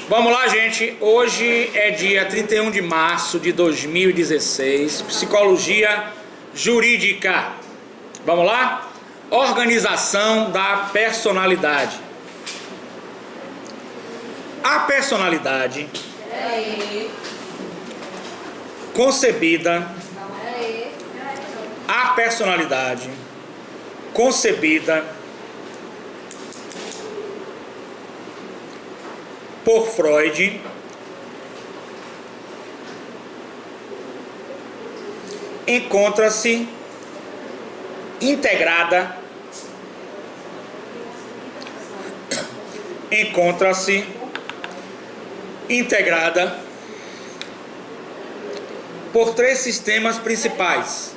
Vamos lá, gente. Hoje é dia 31 de março de 2016. Psicologia jurídica. Vamos lá? Organização da personalidade. A personalidade concebida. A personalidade concebida por Freud encontra-se integrada por três sistemas principais.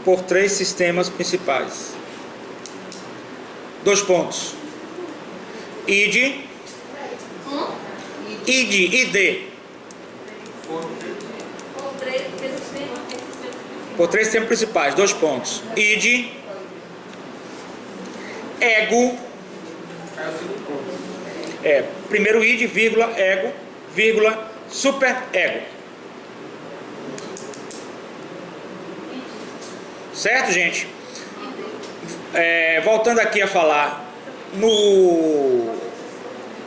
Por três sistemas principais. Dois pontos. ID. Por três sistemas principais. Dois pontos. ID. Ego. Primeiro ID, vírgula, ego, vírgula, superego. Certo, gente? Voltando aqui a falar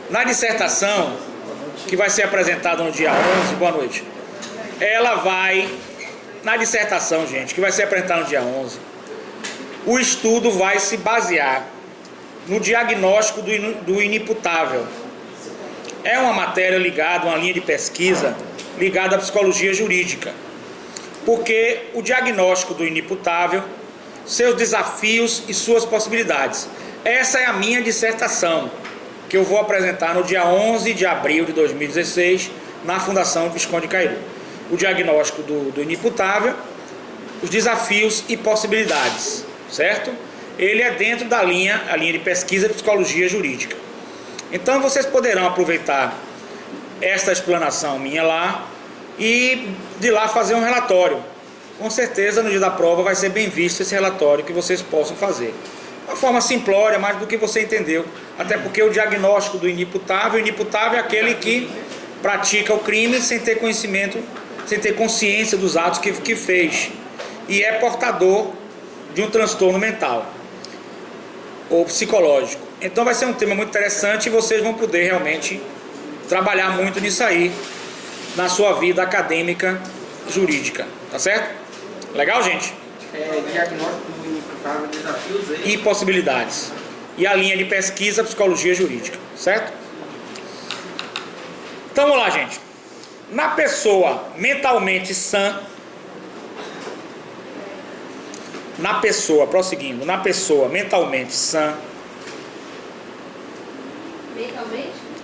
na dissertação que vai ser apresentada no dia 11, boa noite. Na dissertação, gente, que vai ser apresentada no dia 11, o estudo vai se basear no diagnóstico do inimputável. É uma matéria ligada, uma linha de pesquisa ligada à psicologia jurídica. Porque o diagnóstico do inimputável, seus desafios e suas possibilidades. Essa é a minha dissertação, que eu vou apresentar no dia 11 de abril de 2016, na Fundação Visconde Cairu. O diagnóstico do inimputável, os desafios e possibilidades, certo? Ele é dentro da linha de pesquisa de psicologia jurídica. Então vocês poderão aproveitar esta explanação minha lá, e de lá fazer um relatório. Com certeza no dia da prova vai ser bem visto esse relatório que vocês possam fazer. Uma forma simplória, mais do que você entendeu. Até porque o diagnóstico do inimputável é aquele que pratica o crime sem ter conhecimento, sem ter consciência dos atos que fez. E é portador de um transtorno mental ou psicológico. Então vai ser um tema muito interessante e vocês vão poder realmente trabalhar muito nisso aí na sua vida acadêmica jurídica, tá certo? Legal, gente? Diagnóstico do inimputável, desafios e possibilidades. E a linha de pesquisa psicologia jurídica, certo? Então vamos lá, gente. Na pessoa mentalmente sã, prosseguindo, na pessoa mentalmente sã,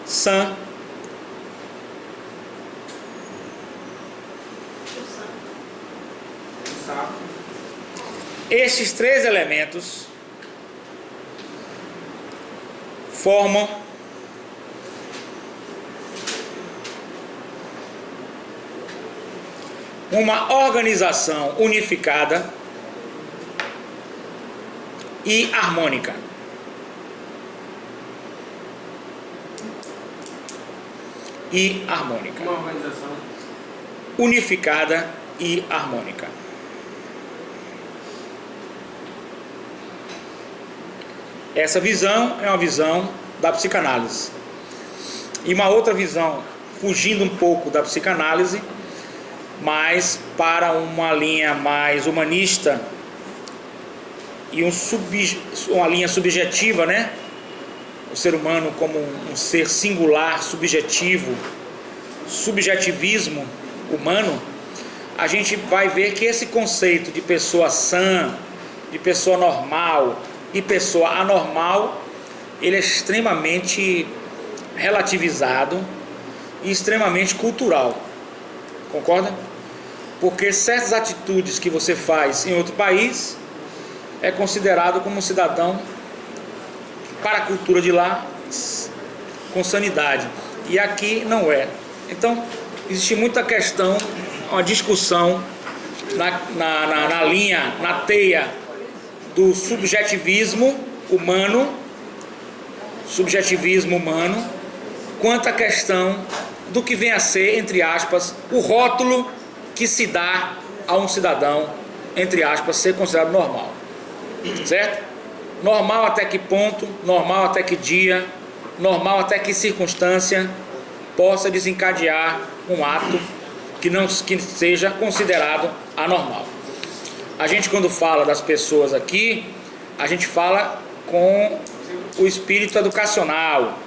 sã, estes três elementos formam uma organização unificada e harmônica. Uma organização unificada e harmônica. Essa visão é uma visão da psicanálise. E uma outra visão, fugindo um pouco da psicanálise, mas para uma linha mais humanista e uma linha subjetiva, né? O ser humano como um ser singular, subjetivismo humano, a gente vai ver que esse conceito de pessoa sã, de pessoa normal e pessoa anormal, ele é extremamente relativizado e extremamente cultural. Concorda? Porque certas atitudes que você faz em outro país é considerado como um cidadão para a cultura de lá com sanidade, e aqui não é. Então existe muita questão, uma discussão na linha, na teia do subjetivismo humano, quanto à questão do que vem a ser, entre aspas, o rótulo que se dá a um cidadão, entre aspas, ser considerado normal. Certo? Normal até que ponto, normal até que dia, normal até que circunstância possa desencadear um ato que seja considerado anormal. A gente, quando fala das pessoas aqui, a gente fala com o espírito educacional,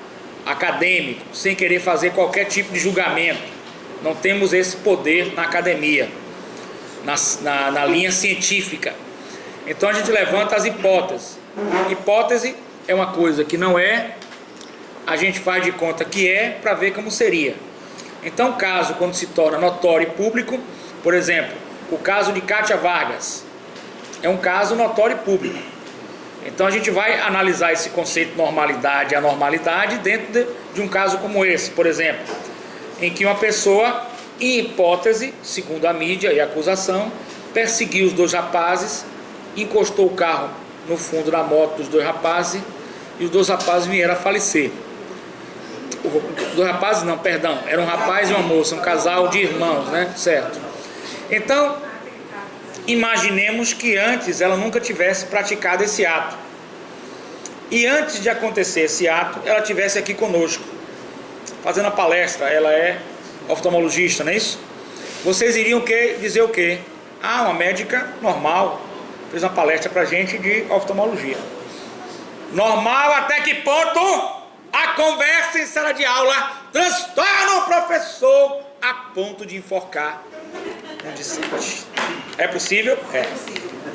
acadêmico, sem querer fazer qualquer tipo de julgamento. Não temos esse poder na academia, na linha científica. Então a gente levanta as hipóteses. Hipótese é uma coisa que não é, a gente faz de conta que é, para ver como seria. Então, caso quando se torna notório e público, por exemplo, o caso de Kátia Vargas, é um caso notório e público. Então a gente vai analisar esse conceito de normalidade e anormalidade dentro de um caso como esse, por exemplo, em que uma pessoa, em hipótese, segundo a mídia e a acusação, perseguiu os dois rapazes, encostou o carro no fundo da moto dos dois rapazes e os dois rapazes vieram a falecer. Dois rapazes não, perdão, era um rapaz e uma moça, um casal de irmãos, né? Certo. Então, imaginemos que antes ela nunca tivesse praticado esse ato. E antes de acontecer esse ato, ela estivesse aqui conosco, fazendo a palestra. Ela é oftalmologista, não é isso? Vocês iriam dizer o quê? Ah, uma médica normal, fez uma palestra pra gente de oftalmologia. Normal até que ponto a conversa em sala de aula transtorna o professor a ponto de enforcar um discente. É possível?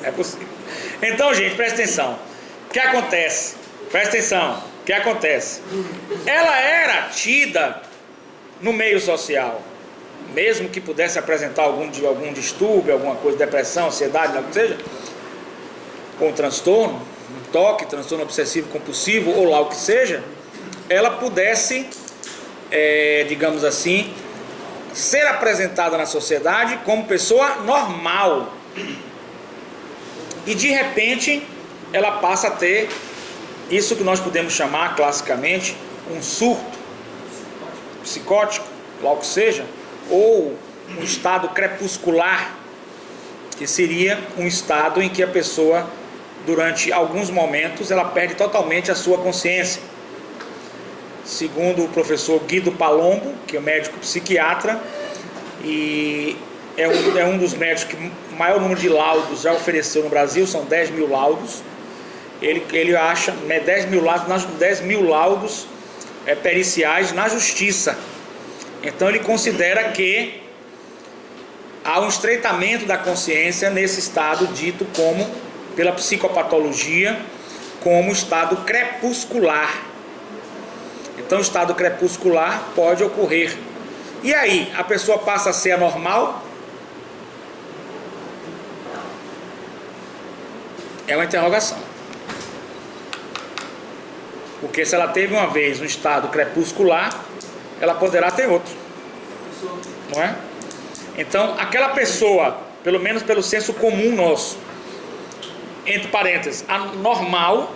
É possível. Então, gente, presta atenção. O que acontece? Presta atenção. O que acontece? Ela era tida no meio social, mesmo que pudesse apresentar algum distúrbio, alguma coisa, depressão, ansiedade, não que seja, com transtorno, um toque, transtorno obsessivo compulsivo, ou lá o que seja, ela pudesse, digamos assim, ser apresentada na sociedade como pessoa normal. E de repente ela passa a ter isso que nós podemos chamar classicamente um surto psicótico, lá o que seja, ou um estado crepuscular, que seria um estado em que a pessoa, durante alguns momentos, ela perde totalmente a sua consciência. Segundo o professor Guido Palombo, que é médico psiquiatra, e é um dos médicos que o maior número de laudos já ofereceu no Brasil, são 10 mil laudos. Ele acha 10 mil laudos periciais na justiça. Então ele considera que há um estreitamento da consciência nesse estado dito como, pela psicopatologia, como estado crepuscular. Então o estado crepuscular pode ocorrer. E aí, a pessoa passa a ser anormal? É uma interrogação. Porque se ela teve uma vez um estado crepuscular, ela poderá ter outro. Não é? Então, aquela pessoa, pelo menos pelo senso comum nosso, entre parênteses, anormal,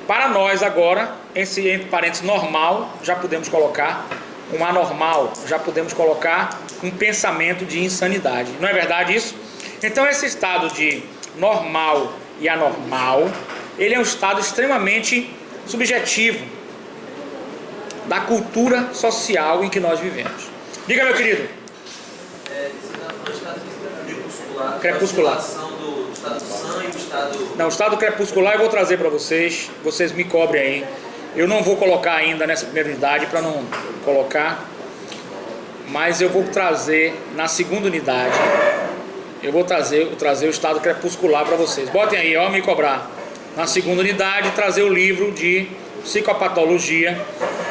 para nós agora, esse entre parênteses normal, já podemos colocar um anormal, já podemos colocar um pensamento de insanidade. Não é verdade isso? Então esse estado de normal e anormal, ele é um estado extremamente subjetivo da cultura social em que nós vivemos. Diga, meu querido. Você está falando de estado crepuscular. Crepuscular. Do estado do sangue e do estado... Não, o estado crepuscular eu vou trazer para vocês. Vocês me cobrem aí. Eu não vou colocar ainda nessa primeira unidade para não colocar. Mas eu vou trazer na segunda unidade. Eu vou trazer o estado crepuscular para vocês. Botem aí, ó, me cobrar. Na segunda unidade, trazer o livro de psicopatologia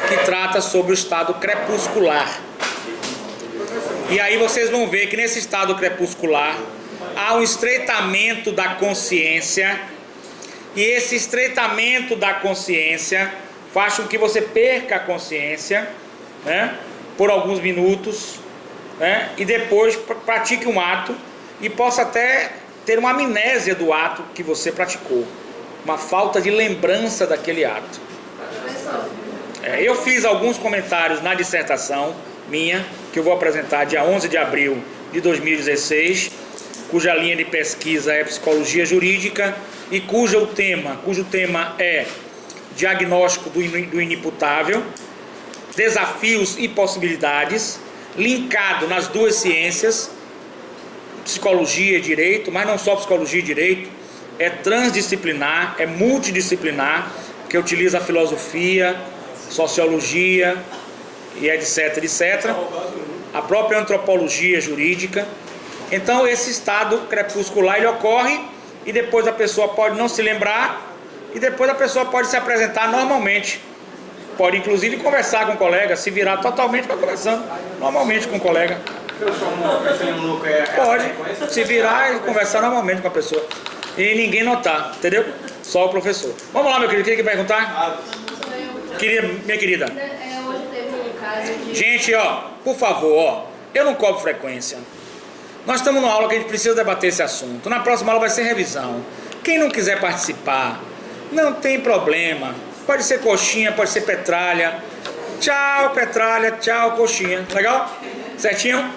que trata sobre o estado crepuscular. E aí vocês vão ver que nesse estado crepuscular há um estreitamento da consciência, e esse estreitamento da consciência faz com que você perca a consciência, né, por alguns minutos, né, e depois pratique um ato e possa até ter uma amnésia do ato que você praticou, uma falta de lembrança daquele ato. Eu fiz alguns comentários na dissertação minha, que eu vou apresentar dia 11 de abril de 2016, cuja linha de pesquisa é psicologia jurídica e cujo tema é diagnóstico do inimputável, desafios e possibilidades, linkado nas duas ciências, psicologia e direito, mas não só psicologia e direito, é transdisciplinar, é multidisciplinar, que utiliza a filosofia, sociologia e etc, etc, a própria antropologia jurídica. Então esse estado crepuscular ele ocorre e depois a pessoa pode não se lembrar e depois a pessoa pode se apresentar normalmente, pode inclusive conversar com o colega, se virar totalmente para conversando normalmente com o colega. Pode se virar e conversar normalmente com a pessoa e ninguém notar, entendeu? Só o professor. Vamos lá, meu querido, queria perguntar? Minha querida. Hoje teve um caso de... Gente, por favor, eu não cobro frequência. Nós estamos numa aula que a gente precisa debater esse assunto. Na próxima aula vai ser revisão. Quem não quiser participar, não tem problema. Pode ser coxinha, pode ser petralha. Tchau, petralha, tchau, coxinha. Legal? Certinho?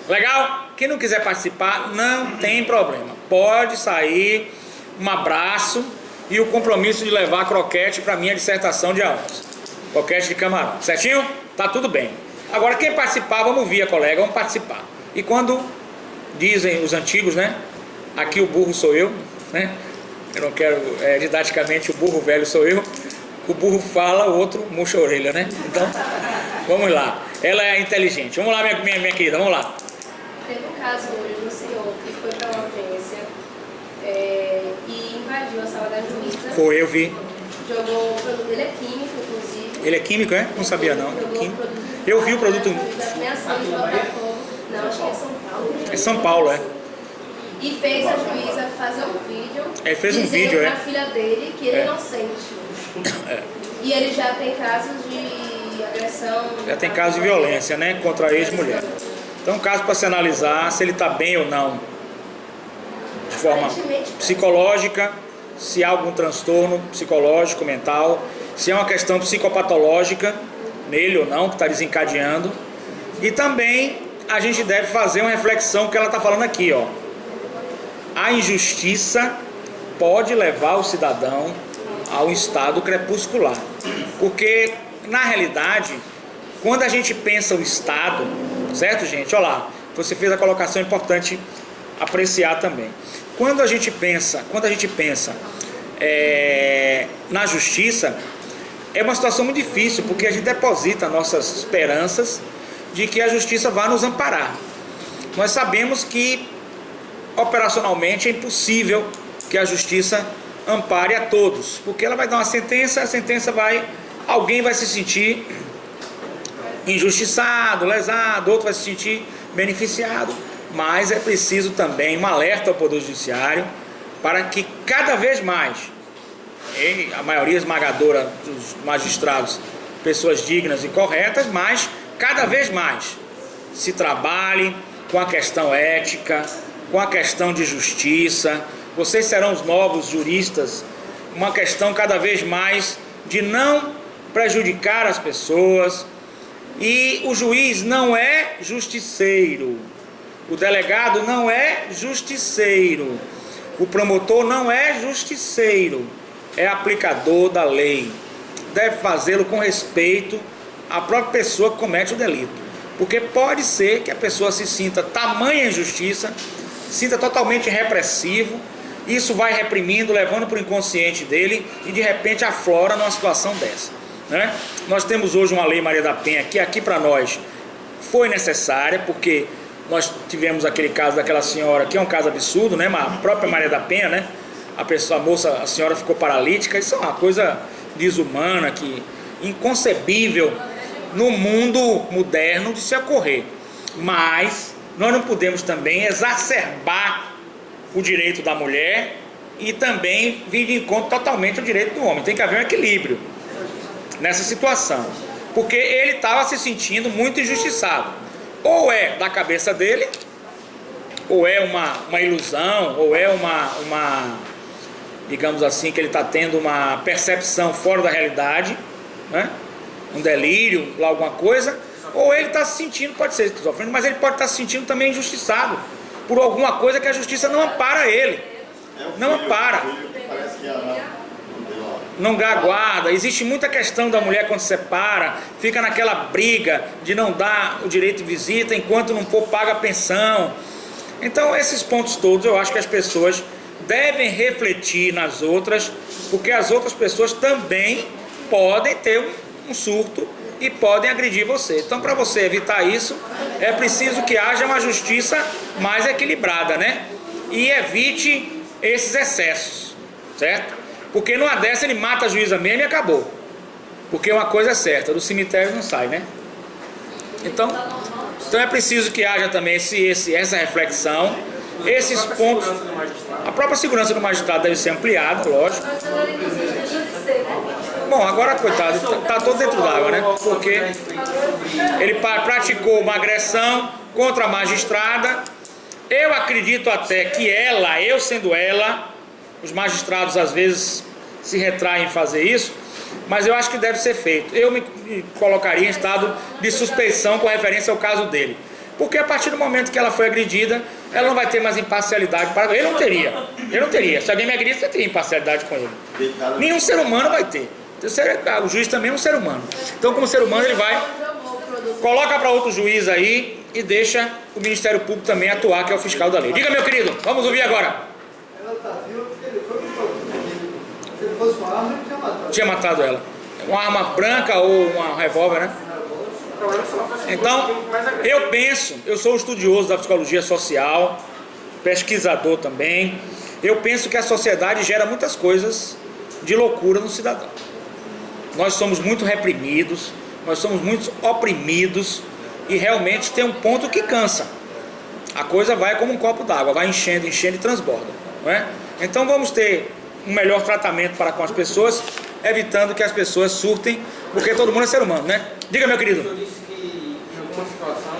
Legal? Quem não quiser participar, não tem problema. Pode sair, um abraço e o compromisso de levar croquete para minha dissertação de 11. Croquete de camarão. Certinho? Tá tudo bem. Agora, quem participar, vamos ouvir a colega, vamos participar. E quando dizem os antigos, né? Aqui o burro sou eu, né? Eu não quero, didaticamente, o burro velho sou eu. O burro fala, o outro murcha a orelha, né? Então, vamos lá. Ela é inteligente. Vamos lá, minha querida, vamos lá. Teve um caso hoje de um senhor que foi para uma audiência e invadiu a sala da juíza. Foi, eu vi. Jogou o produto, ele é químico, inclusive. Ele é químico, é? Não sabia, não. Jogou Químico. o produto. Eu vi o produto. Ameaçando de botar fogo. Não, acho que é São Paulo. É São Paulo, é. E fez a juíza fazer um vídeo. Ele fez um dizendo vídeo, pra filha dele que ele é inocente. E ele já tem casos de agressão. Já tem casos de violência, né? Contra a ex-mulher. Então, um caso para se analisar se ele está bem ou não. De forma psicológica, se há algum transtorno psicológico, mental, se é uma questão psicopatológica nele ou não, que está desencadeando. E também a gente deve fazer uma reflexão que ela está falando aqui, ó. A injustiça pode levar o cidadão ao estado crepuscular. Porque, na realidade, quando a gente pensa o Estado, certo, gente? Olha lá, você fez a colocação importante apreciar também. Quando a gente pensa na justiça, é uma situação muito difícil, porque a gente deposita nossas esperanças de que a justiça vai nos amparar. Nós sabemos que operacionalmente é impossível que a justiça ampare a todos, porque ela vai dar uma sentença, a sentença alguém vai se sentir injustiçado, lesado, outro vai se sentir beneficiado, mas é preciso também um alerta ao Poder Judiciário para que cada vez mais, a maioria esmagadora dos magistrados, pessoas dignas e corretas, mas cada vez mais se trabalhe com a questão ética, com a questão de justiça. Vocês serão os novos juristas, uma questão cada vez mais de não prejudicar as pessoas. E o juiz não é justiceiro, o delegado não é justiceiro, o promotor não é justiceiro, é aplicador da lei. Deve fazê-lo com respeito à própria pessoa que comete o delito, porque pode ser que a pessoa se sinta tamanha injustiça, sinta totalmente repressivo, isso vai reprimindo, levando para o inconsciente dele e de repente aflora numa situação dessa, né? Nós temos hoje uma lei Maria da Penha que aqui para nós foi necessária, porque nós tivemos aquele caso daquela senhora, que é um caso absurdo, né? A própria Maria da Penha, né? A senhora ficou paralítica. Isso é uma coisa desumana, inconcebível no mundo moderno de se ocorrer. Mas nós não podemos também exacerbar o direito da mulher e também vir de encontro totalmente ao direito do homem. Tem que haver um equilíbrio nessa situação, porque ele estava se sentindo muito injustiçado. Ou é da cabeça dele, ou é uma ilusão, ou é digamos assim, que ele está tendo uma percepção fora da realidade, né? Um delírio, alguma coisa, ou ele está se sentindo, pode ser esquizofrênico, mas ele pode estar se sentindo também injustiçado por alguma coisa que a justiça não ampara ele, não ampara, não dá guarda. Existe muita questão da mulher quando se separa, fica naquela briga de não dar o direito de visita enquanto não for paga a pensão. Então esses pontos todos eu acho que as pessoas devem refletir nas outras, porque as outras pessoas também podem ter um surto e podem agredir você. Então, para você evitar isso, é preciso que haja uma justiça mais equilibrada, né? E evite esses excessos, certo? Porque numa dessa ele mata a juíza mesmo e acabou. Porque uma coisa é certa, do cemitério não sai, né? Então é preciso que haja também essa reflexão, esses pontos. A própria segurança do magistrado deve ser ampliada, lógico. Bom, agora, coitado, está todo dentro d'água, né? Porque ele praticou uma agressão contra a magistrada. Eu acredito até que ela, eu sendo ela, os magistrados às vezes se retraem em fazer isso, mas eu acho que deve ser feito. Eu me colocaria em estado de suspeição com referência ao caso dele. Porque a partir do momento que ela foi agredida, ela não vai ter mais imparcialidade para ele. Eu não teria. Se alguém me agredir, você teria imparcialidade com ele. Nenhum ser humano vai ter. O juiz também é um ser humano. Então, como ser humano, ele vai, coloca para outro juiz aí e deixa o Ministério Público também atuar, que é o fiscal da lei. Diga, meu querido, vamos ouvir agora. Ela está viva porque ele foi muito. Se ele fosse uma arma, ele tinha matado. Tinha matado ela. Uma arma branca ou uma revólver, né? Então, eu sou um estudioso da psicologia social, pesquisador também. Eu penso que a sociedade gera muitas coisas de loucura no cidadão. Nós somos muito reprimidos, nós somos muito oprimidos e realmente tem um ponto que cansa. A coisa vai como um copo d'água, vai enchendo, enchendo e transborda, não é? Então vamos ter um melhor tratamento para com as pessoas, evitando que as pessoas surtem, porque todo mundo é ser humano, né? Diga, meu querido. O senhor disse que em alguma situação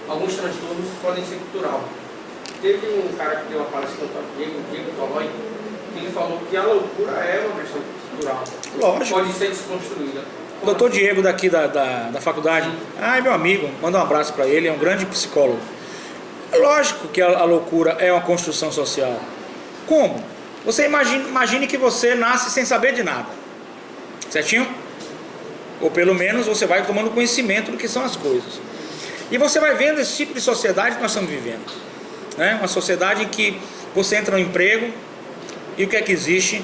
alguns transtornos podem ser cultural. Teve um cara que deu uma palestra no Diego Tolói, que ele falou que a loucura é uma questão cultural. Lógico. Pode ser desconstruída. Doutor Diego daqui da faculdade, meu amigo, manda um abraço para ele, é um grande psicólogo. Lógico que a loucura é uma construção social. Como? Você imagine que você nasce sem saber de nada, certinho? Ou pelo menos você vai tomando conhecimento do que são as coisas. E você vai vendo esse tipo de sociedade que nós estamos vivendo, né? Uma sociedade em que você entra no emprego e o que é que existe?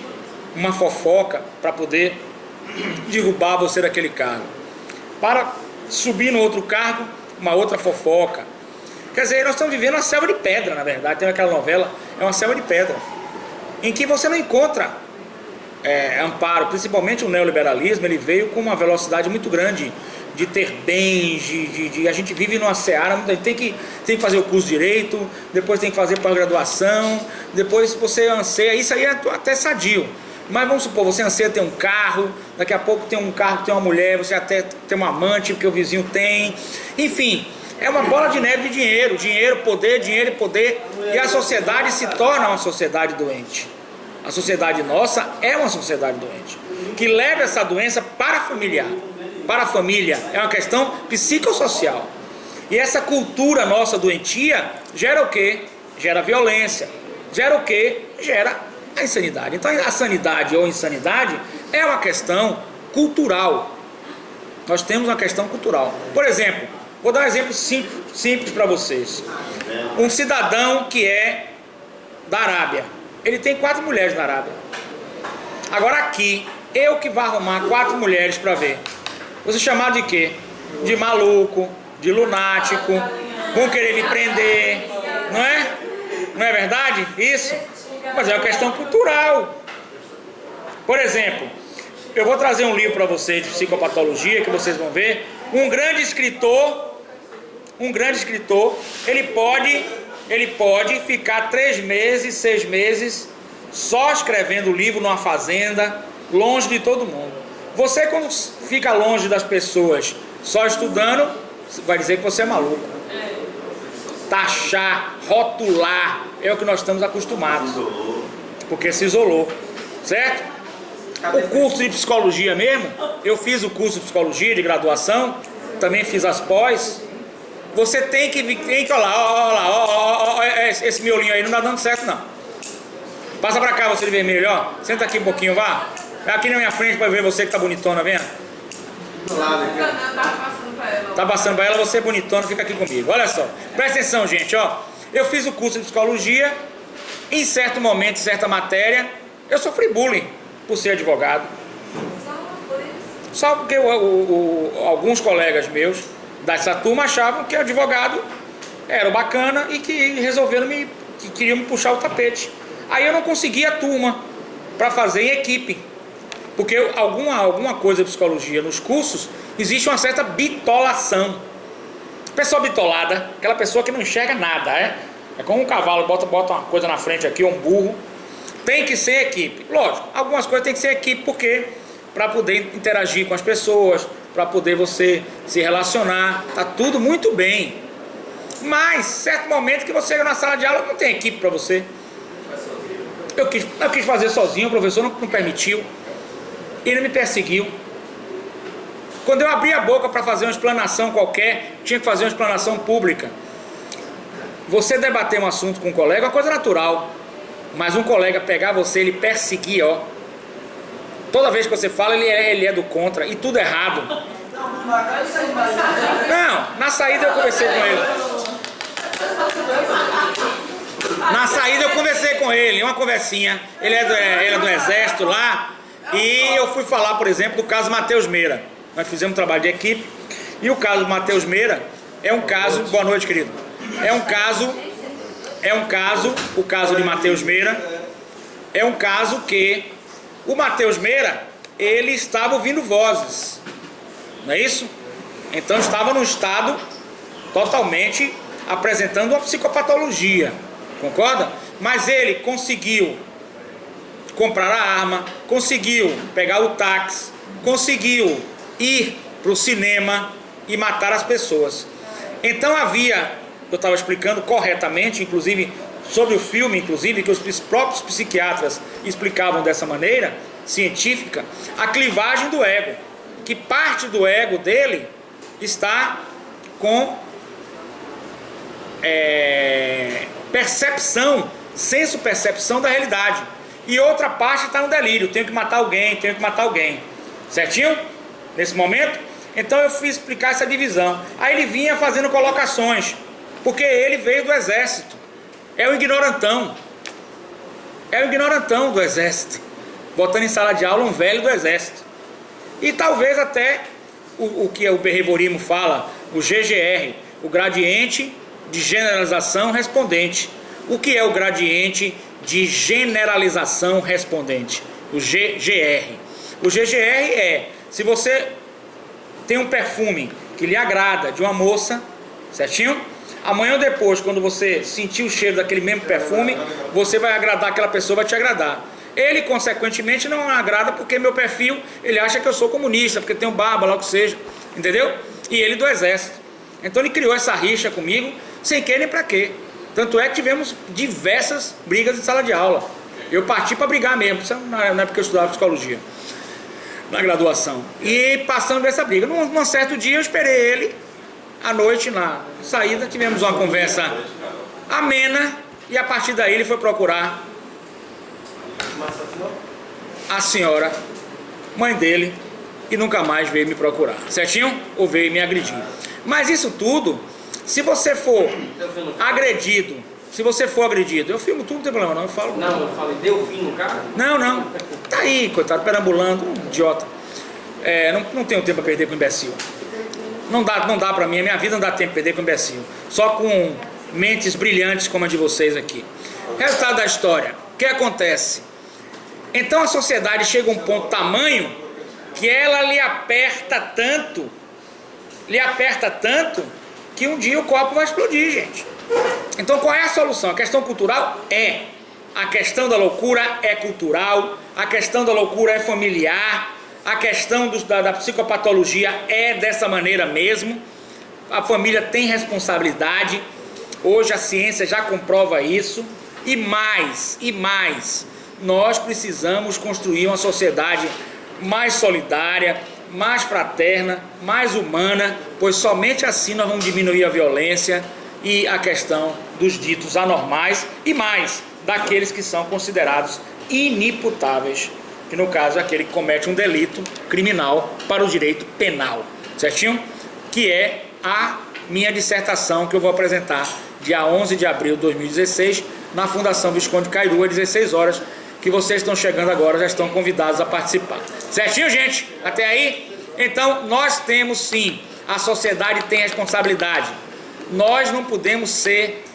Uma fofoca para poder derrubar você daquele cargo. Para subir no outro cargo, uma outra fofoca. Quer dizer, nós estamos vivendo uma selva de pedra, na verdade. Tem aquela novela, é uma selva de pedra, em que você não encontra amparo. Principalmente o neoliberalismo, ele veio com uma velocidade muito grande de ter bens, a gente vive numa seara, tem que fazer o curso de Direito, depois tem que fazer pós-graduação, depois você anseia, isso aí é até sadio. Mas vamos supor, você anseia ter um carro, daqui a pouco tem um carro, tem uma mulher, você até tem um amante, porque o vizinho tem, enfim, é uma bola de neve de dinheiro, dinheiro e poder, e a sociedade se torna uma sociedade doente. A sociedade nossa é uma sociedade doente, que leva essa doença para a família, é uma questão psicossocial. E essa cultura nossa doentia gera o quê? Gera violência, gera o quê? Gera a insanidade. Então a sanidade ou insanidade é uma questão cultural. Nós temos uma questão cultural. Por exemplo, vou dar um exemplo simples para vocês. Um cidadão que é da Arábia, ele tem 4 mulheres na Arábia. Agora aqui, eu que vou arrumar 4 mulheres para ver. Você chamado de quê? De maluco, de lunático, vão querer me prender, não é? Não é verdade? Isso? Mas é uma questão cultural. Por exemplo, eu vou trazer um livro para vocês de psicopatologia, que vocês vão ver. Um grande escritor, ele pode ficar 3 meses, 6 meses, só escrevendo o livro numa fazenda, longe de todo mundo. Você, quando fica longe das pessoas, só estudando, vai dizer que você é maluco. taxar, rotular, é o que nós estamos acostumados. Porque se isolou, certo? O curso de psicologia mesmo, eu fiz o curso de psicologia de graduação, também fiz as pós. Você tem que olha lá, esse miolinho aí não tá dando certo não. Passa pra cá você de vermelho, ó. Senta aqui um pouquinho, vá. Aqui na minha frente pra ver você que tá bonitona, vendo? Do lado aqui. Tá passando pra ela, você é bonitona, fica aqui comigo. Olha só, presta atenção, gente, ó. Eu fiz o curso de psicologia, em certo momento, em certa matéria, eu sofri bullying por ser advogado. Só porque alguns colegas meus dessa turma achavam que advogado era bacana e que resolveram que queriam me puxar o tapete. Aí eu não conseguia a turma para fazer em equipe. Porque alguma coisa de psicologia nos cursos, existe uma certa bitolação. Pessoa bitolada, aquela pessoa que não enxerga nada, é como um cavalo, bota uma coisa na frente aqui, um burro. Tem que ser equipe. Lógico, algumas coisas tem que ser equipe, porque para poder interagir com as pessoas, para poder você se relacionar, tá tudo muito bem. Mas, certo momento que você chega na sala de aula, não tem equipe para você. Eu quis fazer sozinho, o professor não permitiu. Ele me perseguiu. Quando eu abri a boca para fazer uma explanação qualquer, tinha que fazer uma explanação pública. Você debater um assunto com um colega é uma coisa natural. Mas um colega pegar você, ele perseguir, ó. Toda vez que você fala, ele é do contra, e tudo errado. Não, na saída eu conversei com ele. Na saída eu conversei com ele, uma conversinha. Ele é do exército lá. E eu fui falar, por exemplo, do caso Matheus Meira. Nós fizemos um trabalho de equipe. E o caso do Matheus Meira é um caso... Boa noite, querido. O caso de Matheus Meira é um caso que o Matheus Meira, ele estava ouvindo vozes, não é isso? Então estava num estado totalmente apresentando uma psicopatologia, concorda? Mas ele conseguiu comprar a arma, conseguiu pegar o táxi, conseguiu ir para o cinema e matar as pessoas. Então eu estava explicando corretamente, inclusive sobre o filme, inclusive, que os próprios psiquiatras explicavam dessa maneira científica, a clivagem do ego, que parte do ego dele está com senso-percepção da realidade, e outra parte está no delírio, tenho que matar alguém, certinho? Nesse momento, então eu fiz explicar essa divisão. Aí ele vinha fazendo colocações, porque ele veio do exército, é o ignorantão do exército, botando em sala de aula um velho do exército. E talvez até o que o Berrevorismo fala, o GGR, o gradiente de generalização respondente. O que é o gradiente de generalização respondente? O GGR. O GGR é, se você tem um perfume que lhe agrada de uma moça, certinho? Amanhã ou depois, quando você sentir o cheiro daquele mesmo perfume, você vai agradar aquela pessoa, vai te agradar. Ele, consequentemente, não agrada porque meu perfil, ele acha que eu sou comunista, porque tenho barba, lá o que seja, entendeu? E ele do exército. Então ele criou essa rixa comigo, sem querer nem pra quê. Tanto é que tivemos diversas brigas em sala de aula. Eu parti para brigar mesmo, não é porque eu estudava psicologia, na graduação. E passando dessa briga. Num certo dia eu esperei ele, à noite, na saída, tivemos uma conversa amena, e a partir daí ele foi procurar a senhora, mãe dele, e nunca mais veio me procurar, certinho? Ou veio me agredir. Mas isso tudo, se você for agredido, eu filmo tudo, não tem problema não, eu falo. Não, eu falei, deu fim no cara? Não, tá aí, coitado, perambulando, um idiota. Não tenho tempo para perder com imbecil. Não dá pra mim, a minha vida não dá tempo para perder com imbecil. Só com mentes brilhantes como a de vocês aqui. Resultado da história, o que acontece? Então a sociedade chega a um ponto tamanho que ela lhe aperta tanto, que um dia o copo vai explodir, gente. Então qual é a solução? A questão cultural a questão da loucura é cultural, a questão da loucura é familiar, a questão da psicopatologia é dessa maneira mesmo. A família tem responsabilidade, Hoje a ciência já comprova isso. E mais, nós precisamos construir uma sociedade mais solidária, mais fraterna, mais humana, pois somente assim nós vamos diminuir a violência e a questão dos ditos anormais e mais daqueles que são considerados inimputáveis, que no caso é aquele que comete um delito criminal para o direito penal, certinho? Que é a minha dissertação que eu vou apresentar dia 11 de abril de 2016 na Fundação Visconde Cairu, às 16 horas, que vocês estão chegando agora, já estão convidados a participar. Certinho, gente? Até aí? Então, nós temos sim, a sociedade tem responsabilidade. Nós não podemos ser,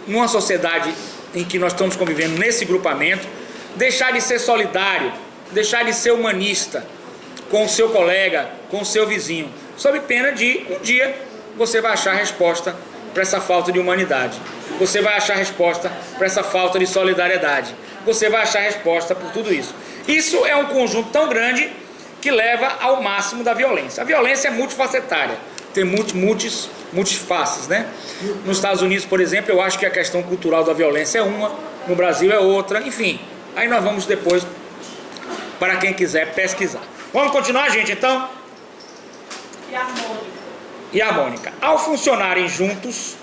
numa sociedade em que nós estamos convivendo nesse grupamento, deixar de ser solidário, deixar de ser humanista com o seu colega, com o seu vizinho, sob pena de, um dia, você vai achar resposta para essa falta de humanidade. Você vai achar resposta para essa falta de solidariedade. Você vai achar resposta por tudo isso. Isso é um conjunto tão grande que leva ao máximo da violência. A violência é multifacetária, tem multifaces, né? Nos Estados Unidos, por exemplo, eu acho que a questão cultural da violência é uma, no Brasil é outra, enfim. Aí nós vamos depois, para quem quiser pesquisar. Vamos continuar, gente, então? E a harmônica. Ao funcionarem juntos,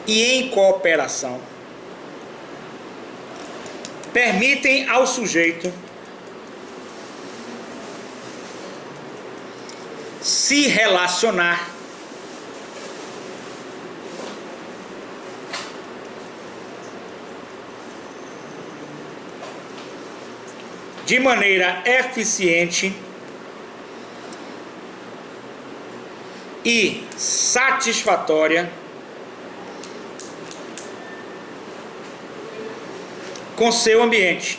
e em cooperação, permitem ao sujeito se relacionar de maneira eficiente e satisfatória com seu ambiente.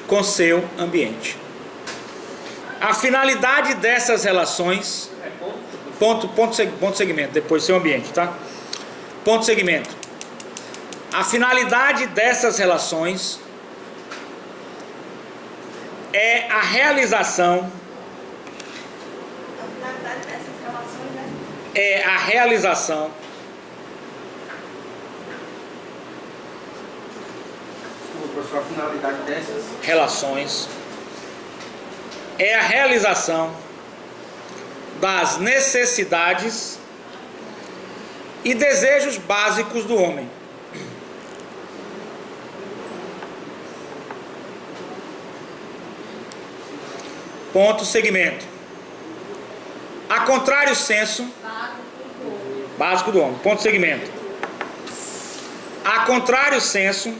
Com seu ambiente. A finalidade dessas relações, ponto segmento, depois seu ambiente, tá? Ponto segmento. A finalidade dessas relações é a realização A finalidade dessas relações é a realização das necessidades e desejos básicos do homem. Ponto segmento. A contrário senso básico do homem. Ponto segmento. A contrário senso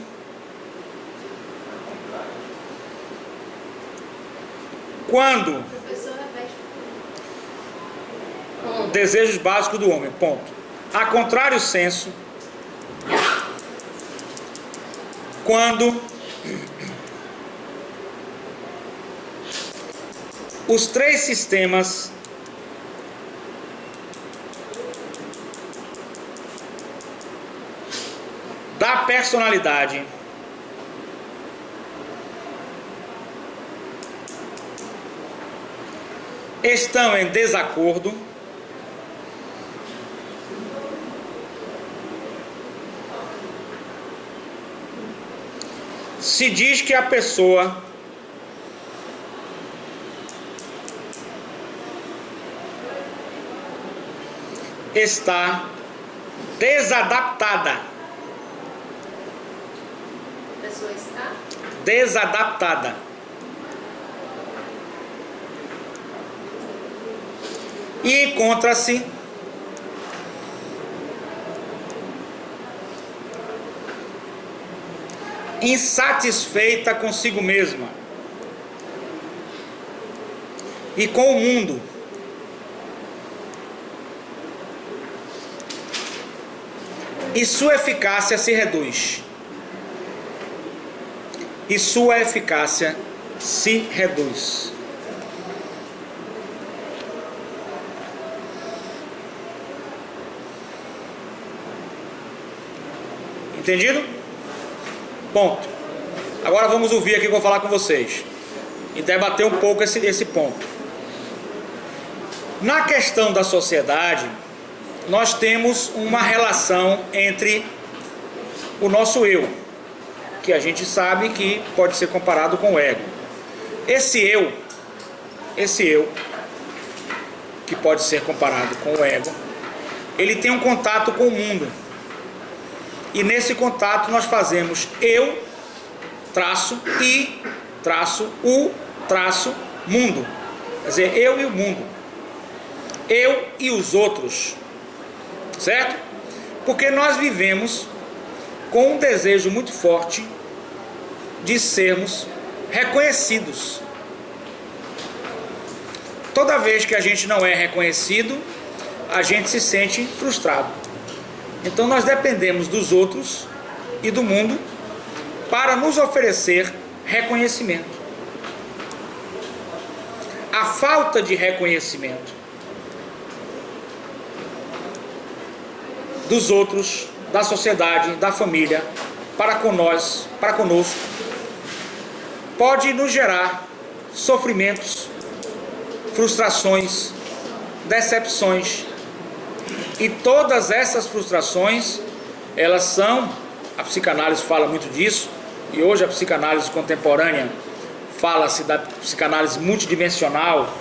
quando desejos básicos do homem, ponto. A contrário senso, quando os três sistemas da personalidade estão em desacordo, se diz que a pessoa está desadaptada. A pessoa está Desadaptada. E encontra-se insatisfeita consigo mesma e com o mundo, e sua eficácia se reduz. E sua eficácia se reduz. Entendido? Ponto. Agora vamos ouvir aqui o que eu vou falar com vocês e debater um pouco esse ponto. Na questão da sociedade, nós temos uma relação entre o nosso eu, que a gente sabe que pode ser comparado com o ego. Esse eu, que pode ser comparado com o ego, ele tem um contato com o mundo. E nesse contato nós fazemos eu, traço, i, traço, o, traço, mundo. Quer dizer, eu e o mundo. Eu e os outros. Certo? Porque nós vivemos com um desejo muito forte de sermos reconhecidos. Toda vez que a gente não é reconhecido, a gente se sente frustrado. Então nós dependemos dos outros e do mundo para nos oferecer reconhecimento. A falta de reconhecimento dos outros, da sociedade, da família, para conosco, pode nos gerar sofrimentos, frustrações, decepções. E todas essas frustrações, elas são, a psicanálise fala muito disso, e hoje a psicanálise contemporânea fala-se da psicanálise multidimensional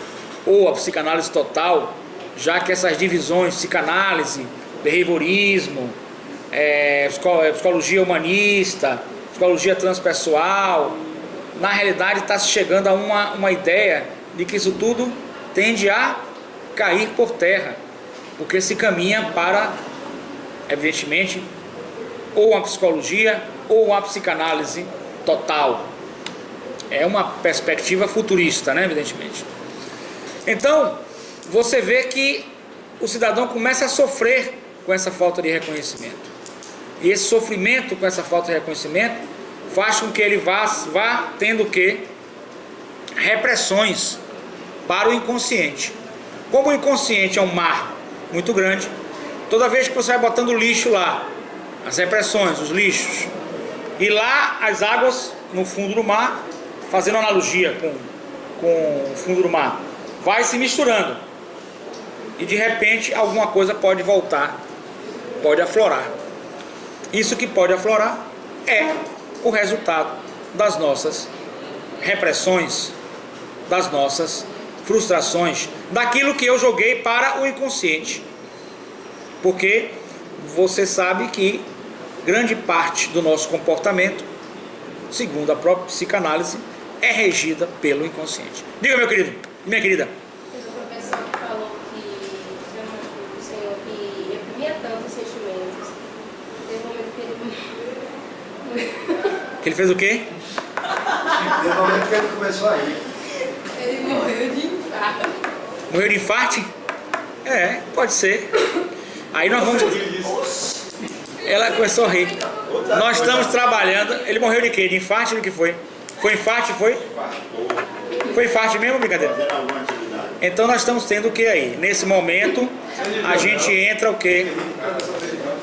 ou a psicanálise total, já que essas divisões, psicanálise, behaviorismo, psicologia humanista, psicologia transpessoal, na realidade está se chegando a uma ideia de que isso tudo tende a cair por terra, porque se caminha para, evidentemente, ou uma psicologia ou uma psicanálise total. É uma perspectiva futurista, né, evidentemente. Então, você vê que o cidadão começa a sofrer com essa falta de reconhecimento. E esse sofrimento com essa falta de reconhecimento faz com que ele vá tendo que repressões para o inconsciente. Como o inconsciente é um mar muito grande, toda vez que você vai botando lixo lá, as repressões, os lixos, e lá as águas no fundo do mar, fazendo analogia com o fundo do mar, vai se misturando. E de repente alguma coisa pode voltar, pode aflorar. Isso que pode aflorar é o resultado das nossas repressões, das nossas frustrações, daquilo que eu joguei para o inconsciente. Porque você sabe que grande parte do nosso comportamento, segundo a própria psicanálise, é regida pelo inconsciente. Diga, meu querido, minha querida. Teve um professor que falou que o Senhor que reprimia tanto os sentimentos. Teve um momento que ele... Que ele fez o quê? Teve um momento que ele começou a rir. Ele morreu de infarto. Morreu de infarte? É, pode ser. Aí nós vamos... Ela começou a rir. Nós estamos trabalhando... Ele morreu de quê? De infarte? Do que foi? Foi infarte, foi? Foi infarte mesmo, brincadeira? Então nós estamos tendo o que aí? Nesse momento, a gente entra o quê?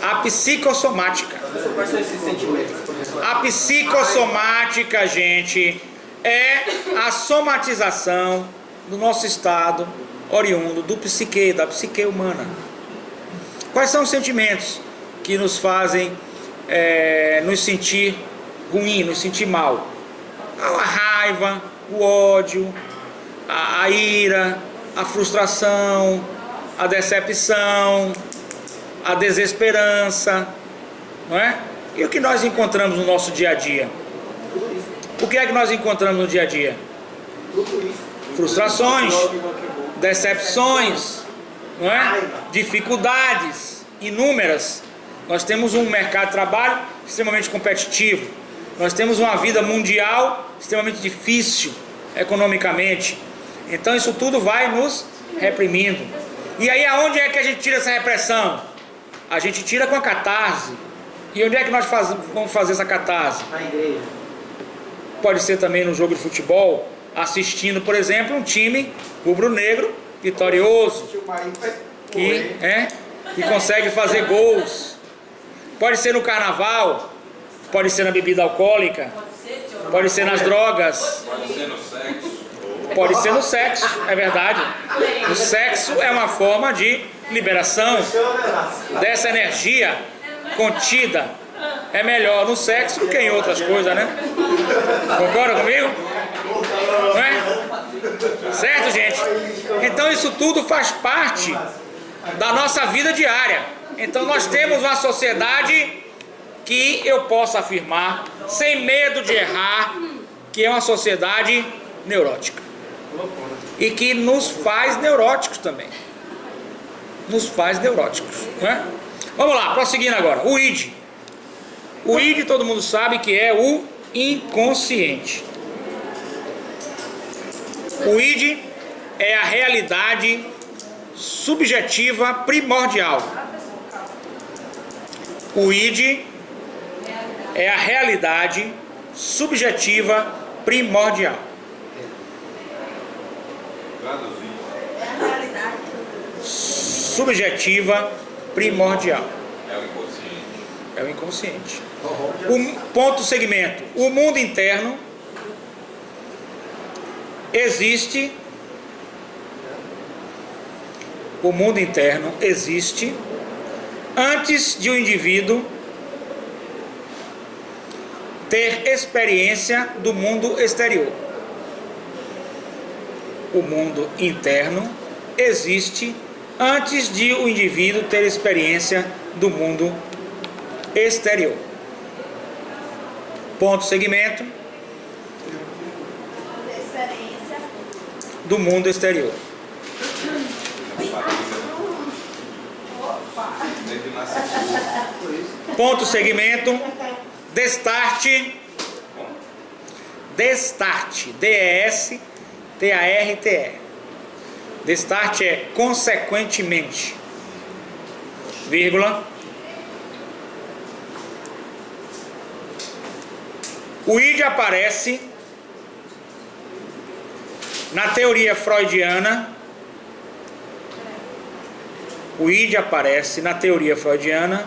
A psicossomática. Quais são esses sentimentos, professor? A psicossomática, gente, é a somatização do nosso estado oriundo do psique, da psique humana. Quais são os sentimentos que nos fazem nos sentir ruim, nos sentir mal? A raiva, o ódio, a ira, a frustração, a decepção, a desesperança, não é? E o que nós encontramos no nosso dia a dia? O que é que nós encontramos no dia a dia? Frustrações, decepções, não é? Dificuldades inúmeras. Nós temos um mercado de trabalho extremamente competitivo. Nós temos uma vida mundial extremamente difícil economicamente. Então isso tudo vai nos reprimindo. E aí aonde é que a gente tira essa repressão? A gente tira com a catarse. E onde é que nós vamos fazer essa catarse? Na igreja. Pode ser também no jogo de futebol, assistindo, por exemplo, um time rubro-negro vitorioso, Tio Marinho vai que consegue fazer gols. Pode ser no carnaval, pode ser na bebida alcoólica, pode ser nas drogas, Pode ser no sexo. pode ser no sexo, é verdade. O sexo é uma forma de liberação dessa energia contida. É melhor no sexo do que em outras coisas, né? Concorda comigo? Não é? Certo, gente? Então isso tudo faz parte da nossa vida diária. Então nós temos uma sociedade que eu posso afirmar, sem medo de errar, que é uma sociedade neurótica. E que nos faz neuróticos também. Nos faz neuróticos, não é? Vamos lá, prosseguindo agora. O id. O id todo mundo sabe que é o inconsciente. O id é a realidade subjetiva primordial. O id é a realidade subjetiva primordial. Subjetiva primordial. É o inconsciente. É o inconsciente. O ponto segmento. O mundo interno existe. O mundo interno existe antes de o indivíduo ter experiência do mundo exterior. O mundo interno existe antes de o indivíduo ter experiência do mundo exterior. Ponto segmento do mundo exterior. Desde nascimento. Ponto segmento destarte. Destarte. D-E-S-T-A-R-T-E. Destarte é consequentemente. Vírgula. O id aparece na teoria freudiana. O id aparece na teoria freudiana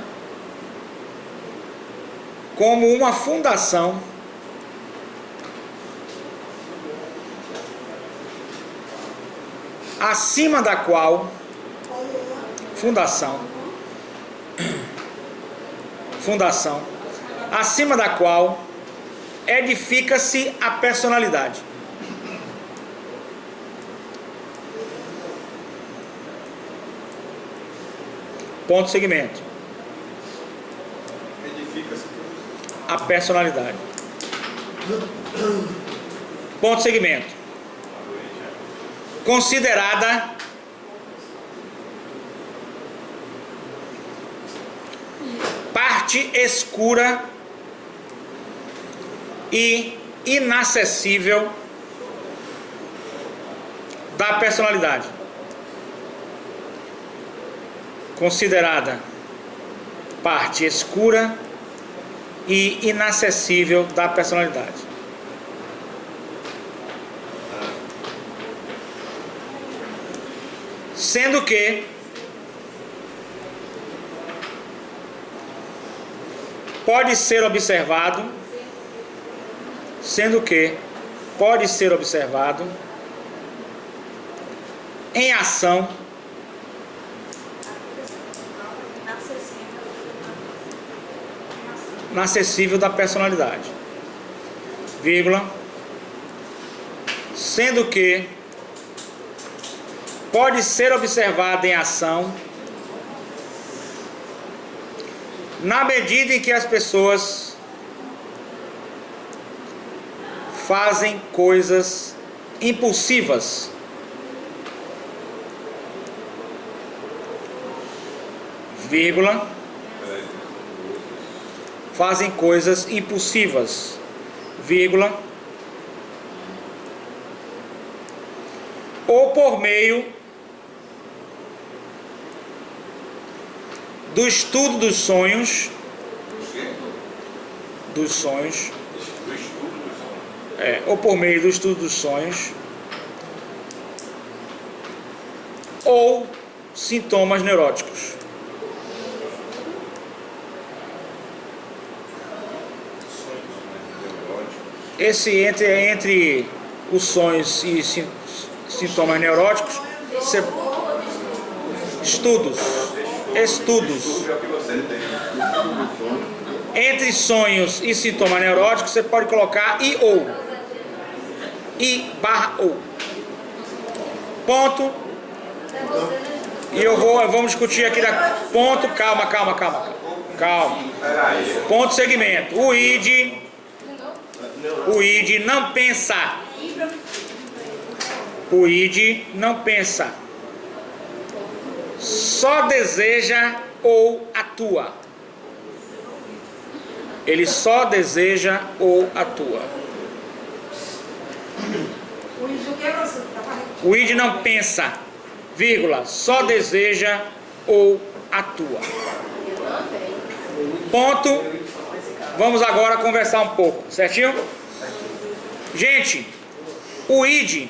como uma fundação acima da qual acima da qual edifica-se a personalidade. Ponto segmento. Edifica-se. A personalidade. Ponto segmento. Considerada parte escura e inacessível da personalidade. Considerada parte escura e inacessível da personalidade. Sendo que pode ser observado, em ação inacessível da personalidade, vírgula, sendo que pode ser observado em ação na medida em que as pessoas fazem coisas impulsivas, vírgula, fazem coisas impulsivas, vírgula, ou por meio do estudo dos sonhos, dos sonhos, Do estudo dos sonhos. ou por meio do estudo dos sonhos, ou sintomas neuróticos. Esse entre os sonhos e sintomas neuróticos, estudos. É o que você tem. Entre sonhos e sintomas neuróticos, você pode colocar I ou. I/ou. Ponto. E vamos discutir aqui ponto, calma. Peraí. Ponto, segmento. O id não pensa. O id não pensa. Só deseja ou atua. Ele só deseja ou atua. O id não pensa, vírgula, só deseja ou atua. Ponto. Vamos agora conversar um pouco, certinho? Gente, o id,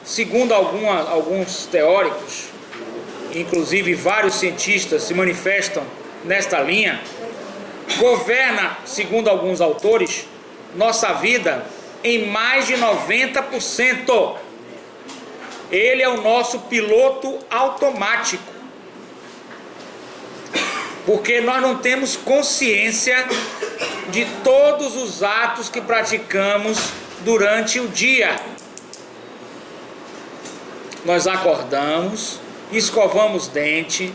segundo alguns teóricos, inclusive vários cientistas se manifestam nesta linha, governa, segundo alguns autores, nossa vida em mais de 90%. Ele é o nosso piloto automático, porque nós não temos consciência de todos os atos que praticamos durante o dia. Nós acordamos, escovamos dente,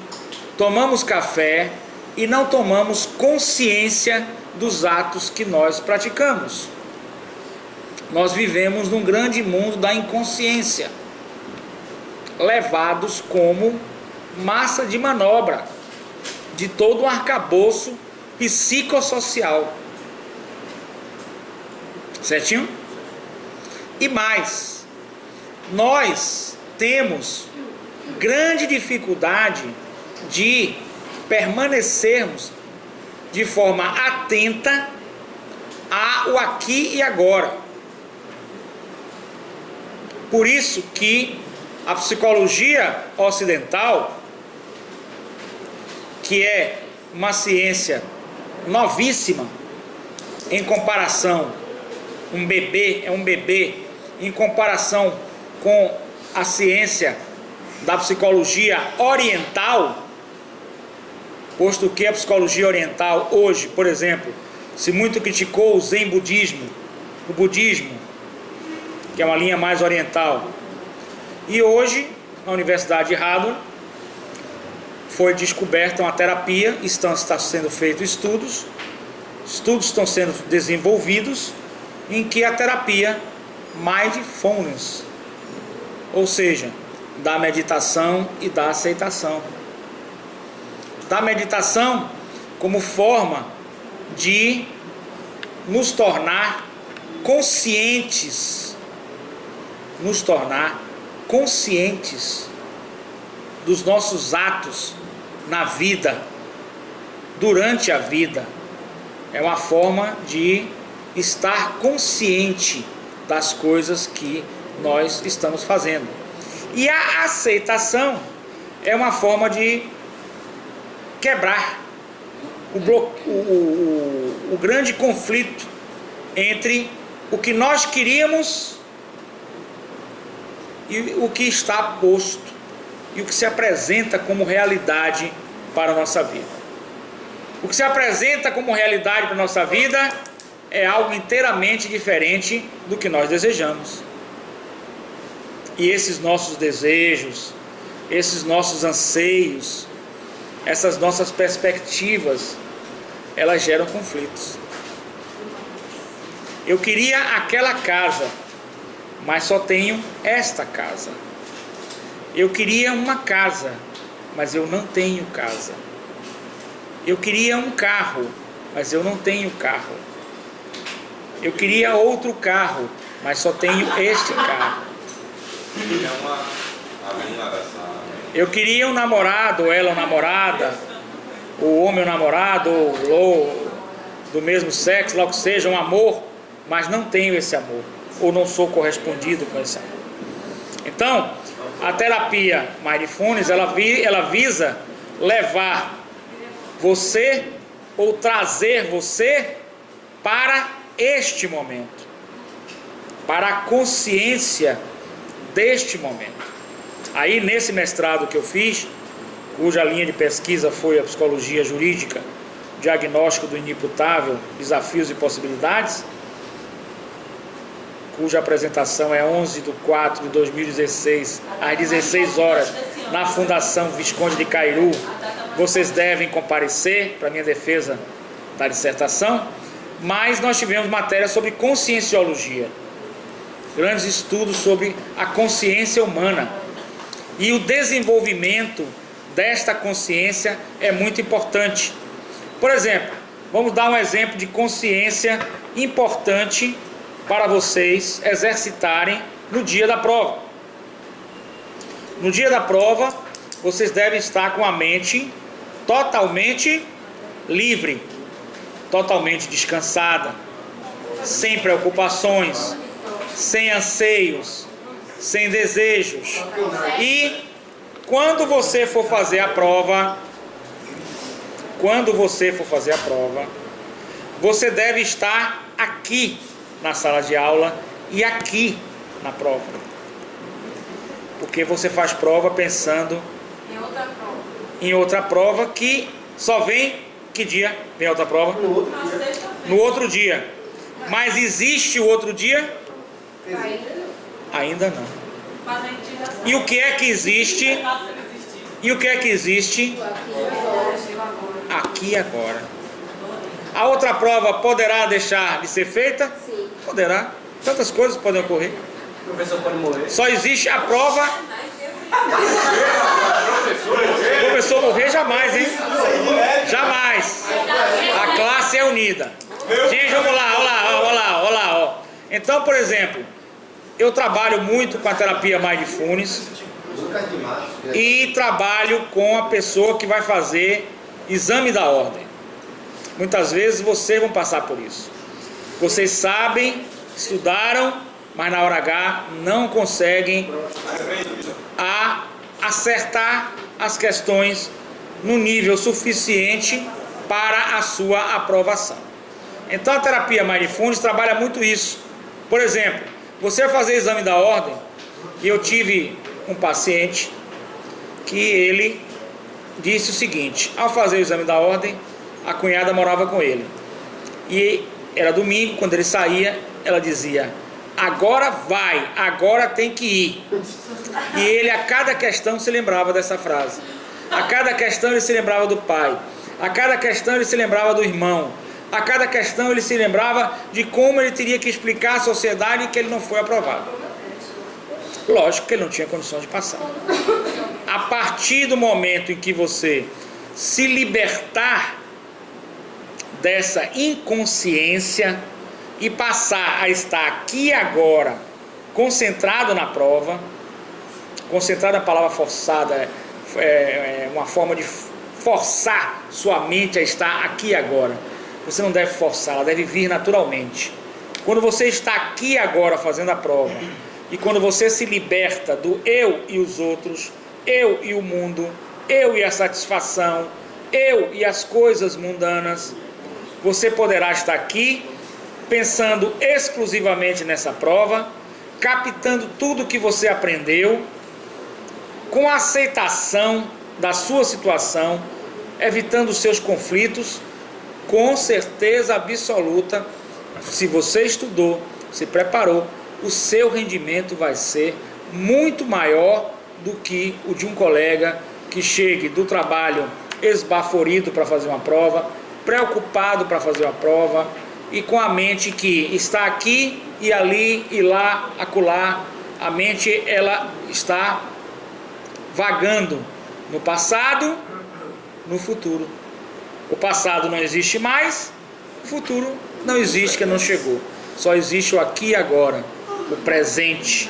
tomamos café e não tomamos consciência dos atos que nós praticamos. Nós vivemos num grande mundo da inconsciência, levados como massa de manobra de todo um arcabouço psicossocial. Certinho? E mais, nós temos grande dificuldade de permanecermos de forma atenta ao aqui e agora. Por isso que a psicologia ocidental, que é uma ciência novíssima em comparação, um bebê em comparação com a ciência da psicologia oriental, posto que a psicologia oriental hoje, por exemplo, se muito criticou o Zen budismo, o budismo, que é uma linha mais oriental, e hoje, na Universidade de Harvard, foi descoberta uma terapia, estão sendo feitos estudos estão sendo desenvolvidos, em que a terapia Mindfulness, ou seja, da meditação e da aceitação. Da meditação como forma de nos tornar conscientes dos nossos atos na vida, durante a vida. É uma forma de estar consciente das coisas que nós estamos fazendo. E a aceitação é uma forma de quebrar o grande conflito entre o que nós queríamos e o que está posto, e o que se apresenta como realidade para a nossa vida. O que se apresenta como realidade para a nossa vida é algo inteiramente diferente do que nós desejamos. E esses nossos desejos, esses nossos anseios, essas nossas perspectivas, elas geram conflitos. Eu queria aquela casa, mas só tenho esta casa. Eu queria uma casa, mas eu não tenho casa. Eu queria um carro, mas eu não tenho carro. Eu queria outro carro, mas só tenho este carro. Eu queria um namorado, ela uma namorada, o homem o namorado, do mesmo sexo, logo seja um amor, mas não tenho esse amor, ou não sou correspondido com esse amor. Então, a terapia Mindfulness, ela visa levar você ou trazer você para este momento, para a consciência deste momento. Aí, nesse mestrado que eu fiz, cuja linha de pesquisa foi a psicologia jurídica, diagnóstico do inimputável, desafios e possibilidades, cuja apresentação é 11/4/2016, às 16 horas, na Fundação Visconde de Cairu. Vocês devem comparecer para a minha defesa da dissertação. Mas nós tivemos matéria sobre conscienciologia, grandes estudos sobre a consciência humana. E o desenvolvimento desta consciência é muito importante. Por exemplo, vamos dar um exemplo de consciência importante para vocês exercitarem no dia da prova. No dia da prova, vocês devem estar com a mente totalmente livre, totalmente descansada, sem preocupações, sem anseios, sem desejos. E quando você for fazer a prova, você deve estar aqui na sala de aula e aqui na prova. Porque você faz prova pensando em outra prova que só vem, que dia vem outra prova? No outro dia. Mas existe o outro dia? Ainda não. E o que é que existe? Aqui e agora. A outra prova poderá deixar de ser feita? Sim. Poderá. Tantas coisas podem ocorrer. O professor pode morrer. Só existe a prova. O professor morrer jamais, hein? Jamais. A classe é unida. Gente, vamos lá, olha lá, ó. Então, por exemplo, eu trabalho muito com a terapia Mindfulness e trabalho com a pessoa que vai fazer exame da ordem. Muitas vezes vocês vão passar por isso. Vocês sabem, estudaram, mas na hora H não conseguem acertar as questões no nível suficiente para a sua aprovação. Então a terapia Mindfulness trabalha muito isso. Por exemplo, você vai fazer exame da ordem, e eu tive um paciente que ele disse o seguinte: ao fazer o exame da ordem, a cunhada morava com ele. E era domingo, quando ele saía, ela dizia: agora vai, agora tem que ir. E ele, a cada questão, se lembrava dessa frase. A cada questão ele se lembrava do pai. A cada questão ele se lembrava do irmão. A cada questão ele se lembrava de como ele teria que explicar à sociedade que ele não foi aprovado. Lógico que ele não tinha condições de passar. A partir do momento em que você se libertar dessa inconsciência e passar a estar aqui e agora, concentrado na prova, concentrado, a palavra forçada é uma forma de forçar sua mente a estar aqui e agora. Você não deve forçar, ela deve vir naturalmente. Quando você está aqui agora fazendo a prova, e quando você se liberta do eu e os outros, eu e o mundo, eu e a satisfação, eu e as coisas mundanas, você poderá estar aqui pensando exclusivamente nessa prova, captando tudo que você aprendeu, com a aceitação da sua situação, evitando os seus conflitos. Com certeza absoluta, se você estudou, se preparou, o seu rendimento vai ser muito maior do que o de um colega que chegue do trabalho esbaforido para fazer uma prova, preocupado para fazer uma prova e com a mente que está aqui e ali e lá, acolá. A mente, ela está vagando no passado, no futuro. O passado não existe mais, o futuro não existe, que não chegou. Só existe o aqui e agora, o presente.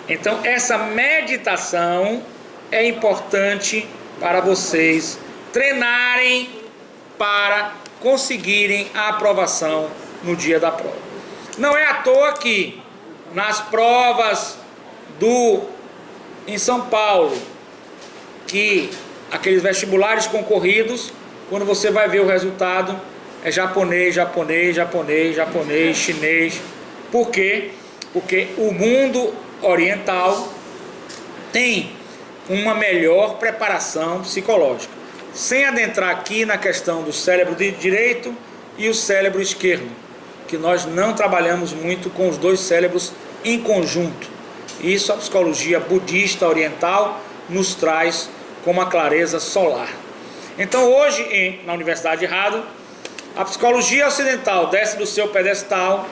Então essa meditação é importante para vocês treinarem para conseguirem a aprovação no dia da prova. Não é à toa que nas provas em São Paulo, que aqueles vestibulares concorridos, quando você vai ver o resultado, é japonês, chinês. Por quê? Porque o mundo oriental tem uma melhor preparação psicológica. Sem adentrar aqui na questão do cérebro direito e o cérebro esquerdo, que nós não trabalhamos muito com os dois cérebros em conjunto. Isso a psicologia budista oriental nos traz com uma clareza solar. Então hoje, na Universidade de Rado, a psicologia ocidental desce do seu pedestal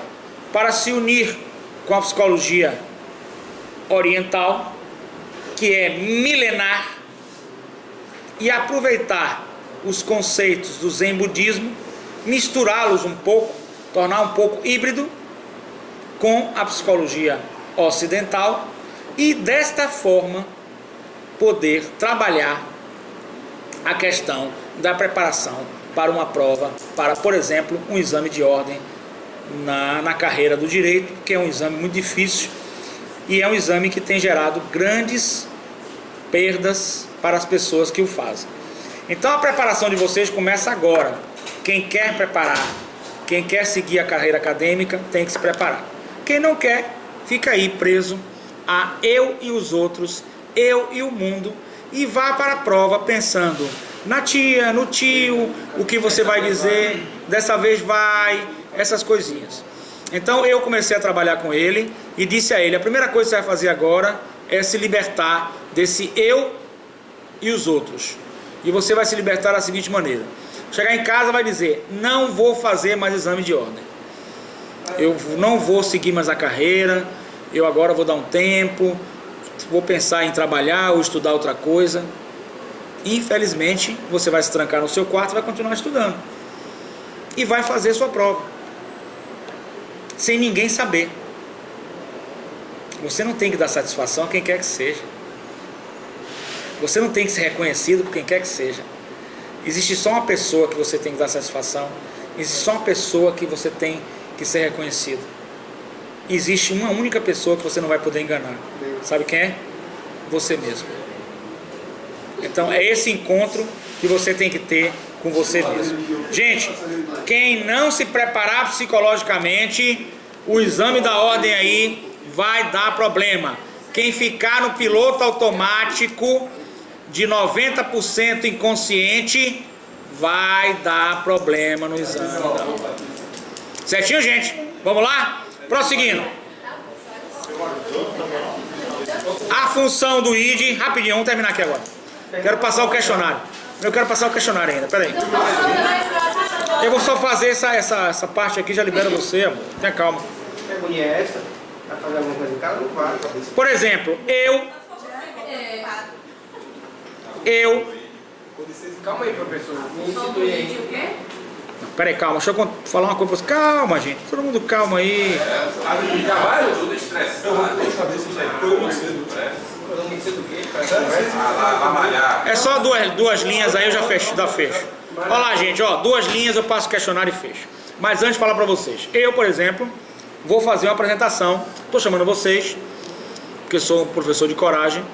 para se unir com a psicologia oriental, que é milenar, e aproveitar os conceitos do Zen budismo, misturá-los um pouco, tornar um pouco híbrido com a psicologia ocidental e desta forma poder trabalhar a questão da preparação para uma prova, para, por exemplo, um exame de ordem na carreira do direito, que é um exame muito difícil e é um exame que tem gerado grandes perdas para as pessoas que o fazem. Então a preparação de vocês começa agora. Quem quer preparar, quem quer seguir a carreira acadêmica, tem que se preparar. Quem não quer, fica aí preso a eu e os outros, eu e o mundo, e vá para a prova pensando na tia, no tio, o que você vai dizer, dessa vez vai, essas coisinhas. Então eu comecei a trabalhar com ele e disse a ele: a primeira coisa que você vai fazer agora é se libertar desse eu e os outros. E você vai se libertar da seguinte maneira: chegar em casa vai dizer, não vou fazer mais exame de ordem, eu não vou seguir mais a carreira, eu agora vou dar um tempo, vou pensar em trabalhar ou estudar outra coisa. Infelizmente você vai se trancar no seu quarto e vai continuar estudando e vai fazer sua prova sem ninguém saber. Você não tem que dar satisfação a quem quer que seja, você não tem que ser reconhecido por quem quer que seja. Existe só uma pessoa que você tem que dar satisfação, existe só uma pessoa que você tem que ser reconhecido. Existe uma única pessoa que você não vai poder enganar. Sabe quem é? Você mesmo. Então é esse encontro que você tem que ter com você mesmo. Gente, quem não se preparar psicologicamente, o exame da ordem aí vai dar problema. Quem ficar no piloto automático de 90% inconsciente, vai dar problema no exame da ordem. Certinho, gente? Vamos lá? Prosseguindo. A função do ID, rapidinho, vamos terminar aqui agora. Quero passar o questionário. Eu quero passar o questionário ainda, peraí. Eu vou só fazer essa parte aqui, já libera você, amor. Tenha calma. Que agonia é essa? Vai fazer alguma coisa em casa? Não vai. Por exemplo, eu. Calma aí, professor. Me institui aí. Peraí, calma, deixa eu falar uma coisa pra você. Calma, gente. Todo mundo calma aí. Já vai? Tudo estressado. Eu não me sinto o quê? É só duas linhas aí, eu já fecho. Olha lá, gente, ó, 2 linhas eu passo o questionário e fecho. Mas antes de falar pra vocês, eu, por exemplo, vou fazer uma apresentação. Estou chamando vocês, porque eu sou um professor de coragem,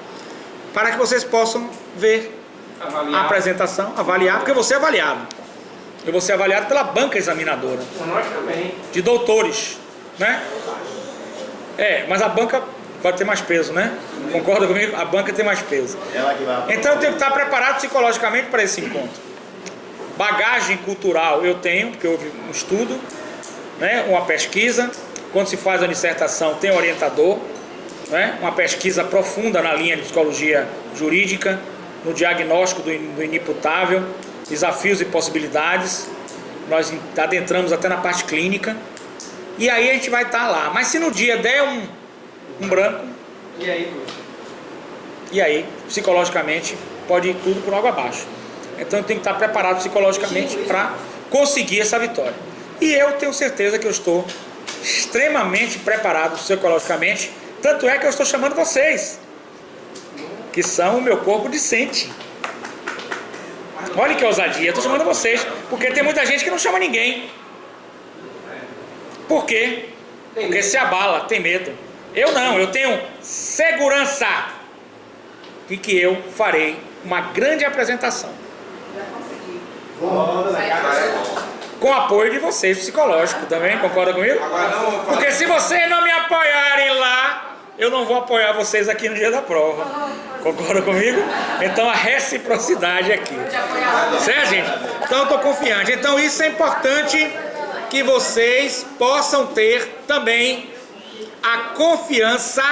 para que vocês possam ver a apresentação, avaliar, porque eu vou ser avaliado. Eu vou ser avaliado pela banca examinadora. Nós também. De doutores, né? Mas a banca vai ter mais peso, né? Concorda comigo? A banca tem mais peso. Então eu tenho que estar preparado psicologicamente para esse encontro. Bagagem cultural eu tenho, porque houve um estudo, né? Uma pesquisa. Quando se faz a dissertação tem um orientador, né? Uma pesquisa profunda na linha de psicologia jurídica, no diagnóstico do inimputável, desafios e possibilidades. Nós adentramos até na parte clínica. E aí a gente vai estar lá. Mas se no dia der um branco, E aí, professor? e aí, psicologicamente, pode ir tudo por água abaixo. Então eu tenho que estar preparado psicologicamente para conseguir essa vitória. E eu tenho certeza que eu estou extremamente preparado psicologicamente. Tanto é que eu estou chamando vocês, que são o meu corpo discente. Olha que ousadia, eu tô chamando vocês, porque tem muita gente que não chama ninguém. Por quê? Porque se abala, tem medo. Eu não, eu tenho segurança de que eu farei uma grande apresentação. Com apoio de vocês, psicológico também, concorda comigo? Porque se vocês não me apoiarem lá, eu não vou apoiar vocês aqui no dia da prova. Concorda comigo? Então a reciprocidade aqui. Certo, gente? Então eu estou confiante. Então isso é importante que vocês possam ter também a confiança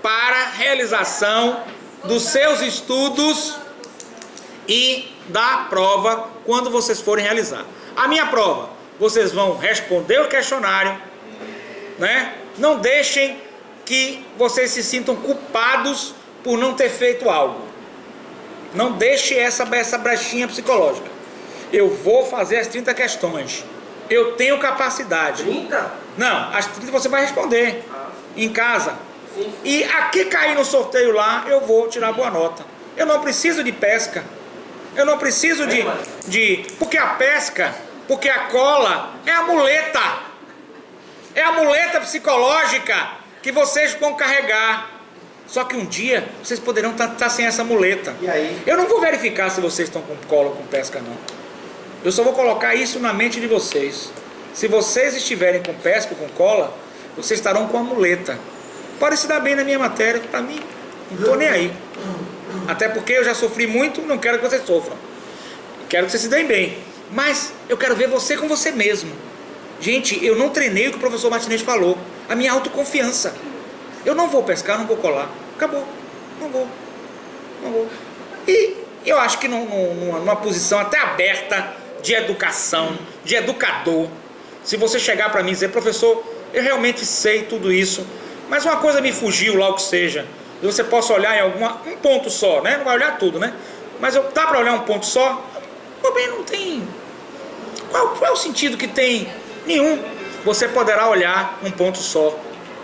para a realização dos seus estudos e da prova quando vocês forem realizar. A minha prova, vocês vão responder o questionário, né? Não deixem que vocês se sintam culpados por não ter feito algo. Não deixe essa brechinha psicológica. Eu vou fazer as 30 questões. Eu tenho capacidade. 30? Não, as 30 você vai responder em casa. E aqui cair no sorteio lá, eu vou tirar boa nota. Eu não preciso de pesca. Eu não preciso porque a pesca, porque a cola é a muleta. É a muleta psicológica que vocês vão carregar. Só que um dia vocês poderão estar sem essa muleta. E aí? Eu não vou verificar se vocês estão com cola ou com pesca, não. Eu só vou colocar isso na mente de vocês. Se vocês estiverem com pesca ou com cola, vocês estarão com a muleta. Pode se dar bem na minha matéria, para mim, não estou nem aí. Até porque eu já sofri muito, não quero que vocês sofram. Quero que vocês se deem bem. Mas eu quero ver você com você mesmo. Gente, eu não treinei o que o professor Martinez falou. A minha autoconfiança. Eu não vou pescar, não vou colar. Acabou. Não vou. Não vou. E eu acho que numa posição até aberta de educação, de educador, se você chegar para mim e dizer, professor, eu realmente sei tudo isso, mas uma coisa me fugiu lá, o que seja, e você possa olhar em um ponto só, né? Não vai olhar tudo, né? Mas dá para olhar um ponto só? Também não tem. Qual é o sentido que tem? Nenhum. Você poderá olhar um ponto só.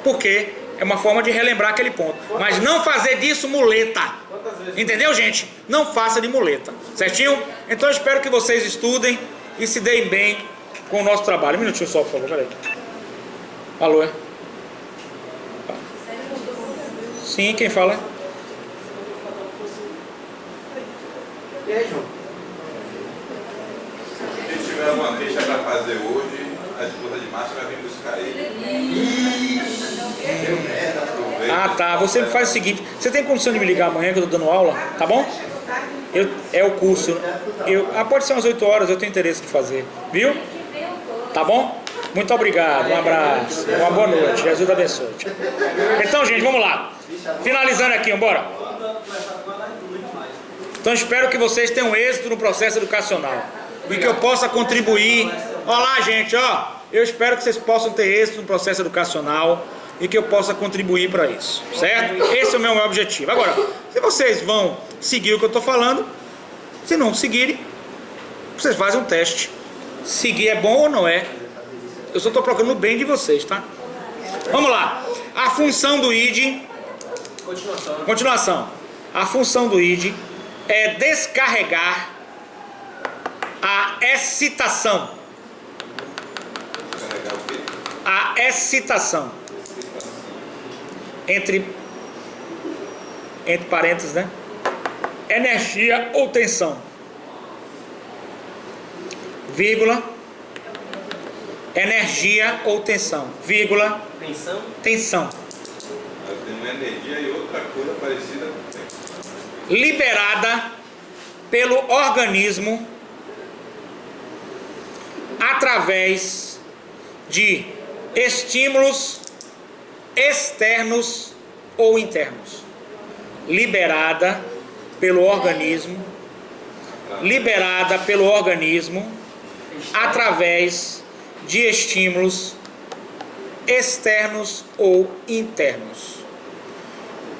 Porque é uma forma de relembrar aquele ponto. Mas não fazer disso muleta. Entendeu, gente? Não faça de muleta. Certinho? Então eu espero que vocês estudem e se deem bem com o nosso trabalho. Um minutinho só, por favor. Peraí. Alô, é? Sim, quem fala? E aí, João? Se tiver uma queixa para fazer hoje, a esposa de Márcia vai vir buscar ele. Ah, tá. Você faz o seguinte. Você tem condição de me ligar amanhã que eu tô dando aula? Tá bom? É o curso. Pode ser umas 8 horas, eu tenho interesse de fazer. Viu? Tá bom? Muito obrigado. Um abraço. Uma boa noite. Jesus abençoe. Então, gente, vamos lá. Finalizando aqui, vambora. Então espero que vocês tenham êxito no processo educacional e que eu possa contribuir. Olá, gente, ó. Eu espero que vocês possam ter êxito no processo educacional e que eu possa contribuir para isso, certo? Esse é o meu objetivo. Agora, se vocês vão seguir o que eu estou falando, se não seguirem, vocês fazem um teste. Seguir é bom ou não é? Eu só estou procurando o bem de vocês, tá? Vamos lá. A função do ID. Continuação. A função do ID é descarregar a excitação. Carregar o quê? A excitação. Entre parênteses, né? Energia ou tensão. Vírgula. Energia ou tensão. Vírgula. Tensão? Tensão. Tem uma energia e outra coisa parecida com tempo. Liberada pelo organismo através de estímulos externos ou internos. Liberada pelo organismo através de estímulos externos ou internos.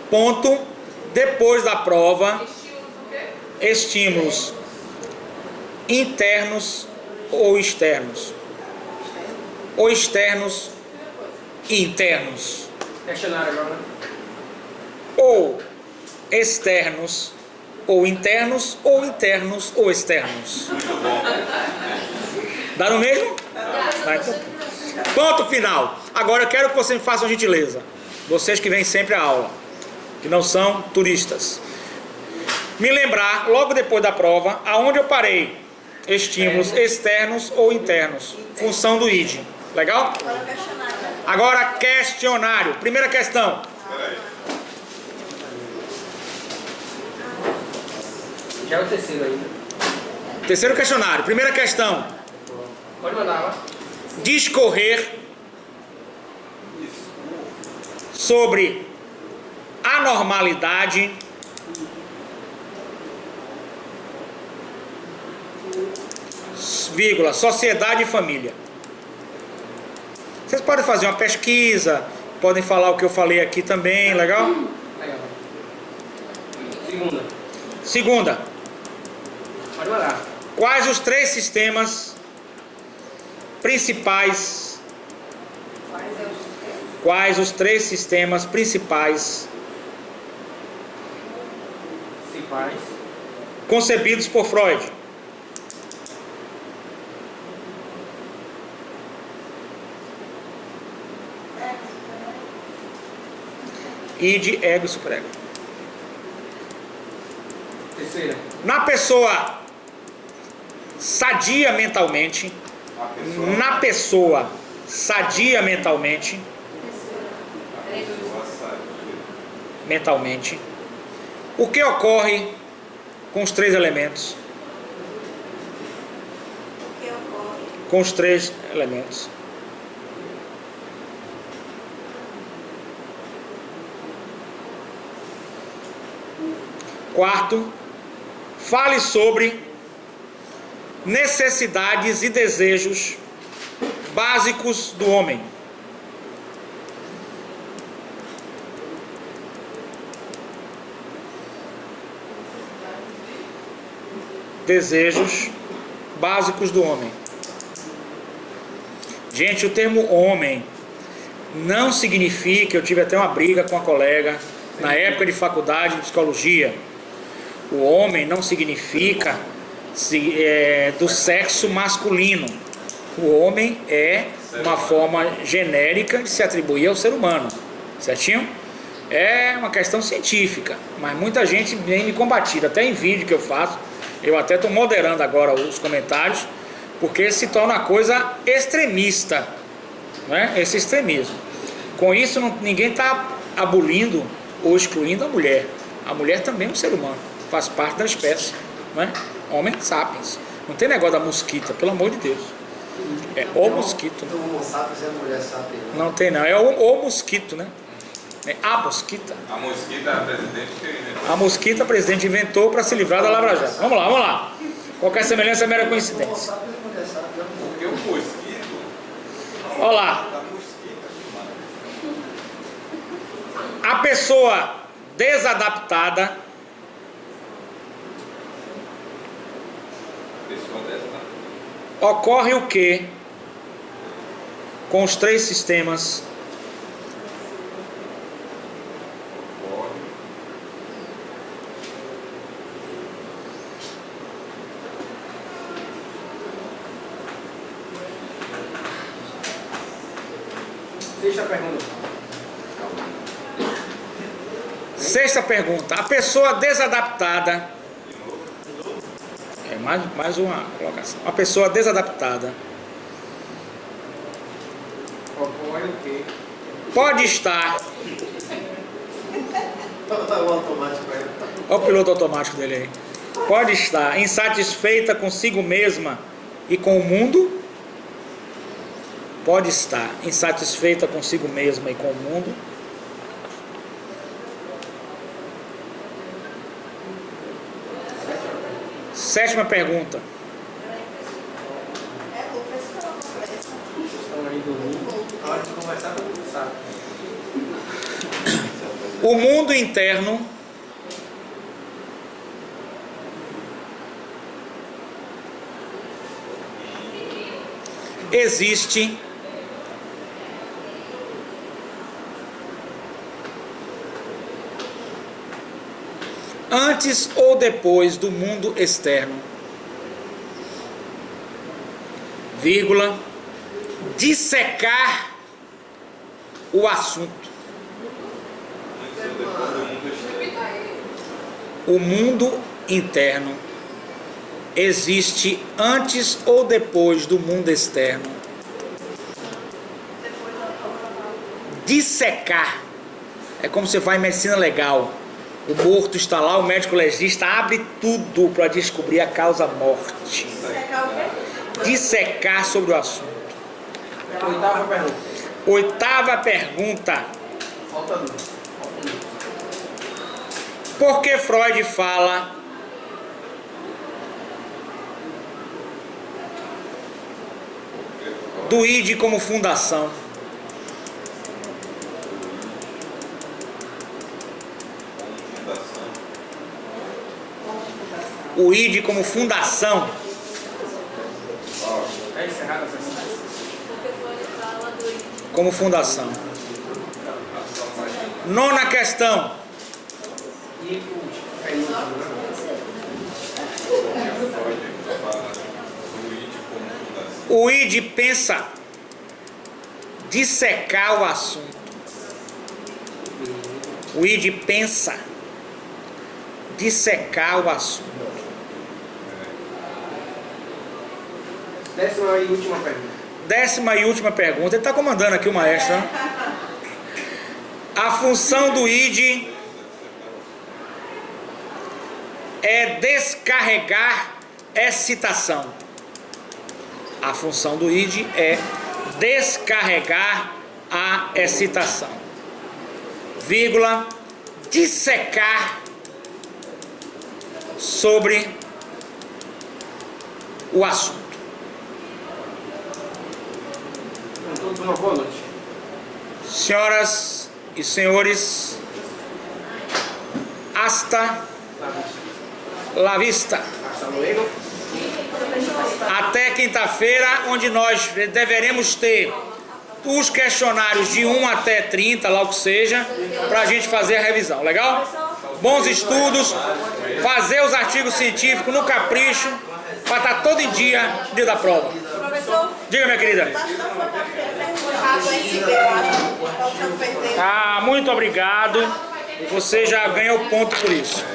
Ponto. Depois da prova, estímulos internos ou externos. Ou externos e internos. Questionário agora. Ou externos ou internos ou externos. Dá no mesmo? Vai, então. Ponto final. Agora eu quero que vocês me façam gentileza. Vocês que vêm sempre à aula, que não são turistas. Me lembrar, logo depois da prova, aonde eu parei. Estímulos externos ou internos. Função do ID. Legal? Agora, questionário. Primeira questão. Peraí. Já é o terceiro ainda. Terceiro questionário. Primeira questão. Pode mandar lá. Discorrer sobre anormalidade vírgula, sociedade e família. Vocês podem fazer uma pesquisa, podem falar o que eu falei aqui também, legal? Legal. Segunda. Segunda, Pode mandar. quais os três sistemas principais? Quais os três sistemas principais Se faz. concebidos por Freud? Id, ego e superego. Terceira. Na pessoa sadia mentalmente, A pessoa, na pessoa sadia mentalmente, sabe. o que ocorre com os três elementos? Com os três elementos. Quarto, fale sobre necessidades e desejos básicos do homem. Desejos básicos do homem. Gente, o termo homem não significa, eu tive até uma briga com a colega na época de faculdade de psicologia. O homem não significa do sexo masculino. O homem é uma forma genérica de se atribuir ao ser humano, certinho? É uma questão científica, mas muita gente vem me combater, até em vídeo que eu faço. Eu até estou moderando agora os comentários, porque se torna uma coisa extremista, né? Esse extremismo. Com isso, ninguém está abolindo ou excluindo a mulher. A mulher também é um ser humano, faz parte da espécie, né? Homem sapiens. Não tem negócio da mosquita, pelo amor de Deus. É o mosquito. O homo sapiens é a mulher sapiens. Não tem não, é o mosquito, né? É a mosquita. A mosquita, a presidente que inventou. A mosquita, o presidente inventou para se livrar da Lava Jato. Vamos lá, vamos lá. Qualquer semelhança é mera coincidência. Homo sapiens é mulher sapiens. Porque o mosquito. Olha lá. Da mosquita, mano. A pessoa desadaptada, Pessoa dessa, tá? ocorre o que com os três sistemas? Sexta pergunta. Sexta pergunta. A pessoa desadaptada. É mais uma colocação. A pessoa desadaptada Ocorre o quê? pode estar. O automático aí. Olha o piloto automático dele aí. Pode estar insatisfeita consigo mesma e com o mundo. Pode estar insatisfeita consigo mesma e com o mundo. Sétima pergunta. Vocês estão aí dormindo. Na hora de conversar, todo mundo sabe. O mundo interno existe antes ou depois do mundo externo, vírgula, dissecar o assunto. O mundo interno existe antes ou depois do mundo externo. Dissecar é como você vai em medicina legal. O morto está lá, o médico legista abre tudo para descobrir a causa morte. Dissecar sobre o assunto. Oitava pergunta. Oitava pergunta. Falta duas. Por que Freud fala do id como fundação? O id como fundação. É encerrada a sessão. Como fundação. Nona questão. E o último. É o último, né? O id pensa dissecar o assunto. O id pensa dissecar o assunto. Décima e última pergunta. Décima e última pergunta. Ele está comandando aqui o maestro, né? A função do id é descarregar excitação. A função do id é descarregar a excitação. Vírgula, dissecar sobre o assunto. Então, todos uma boa noite. Senhoras e senhores, hasta la vista. Hasta luego. Até quinta-feira, onde nós deveremos ter os questionários de 1 até 30, lá o que seja, para a gente fazer a revisão, legal? Bons estudos, fazer os artigos científicos no capricho, para estar todo em dia, dia da prova. Diga, minha querida. Ah, muito obrigado. Você já ganhou ponto por isso.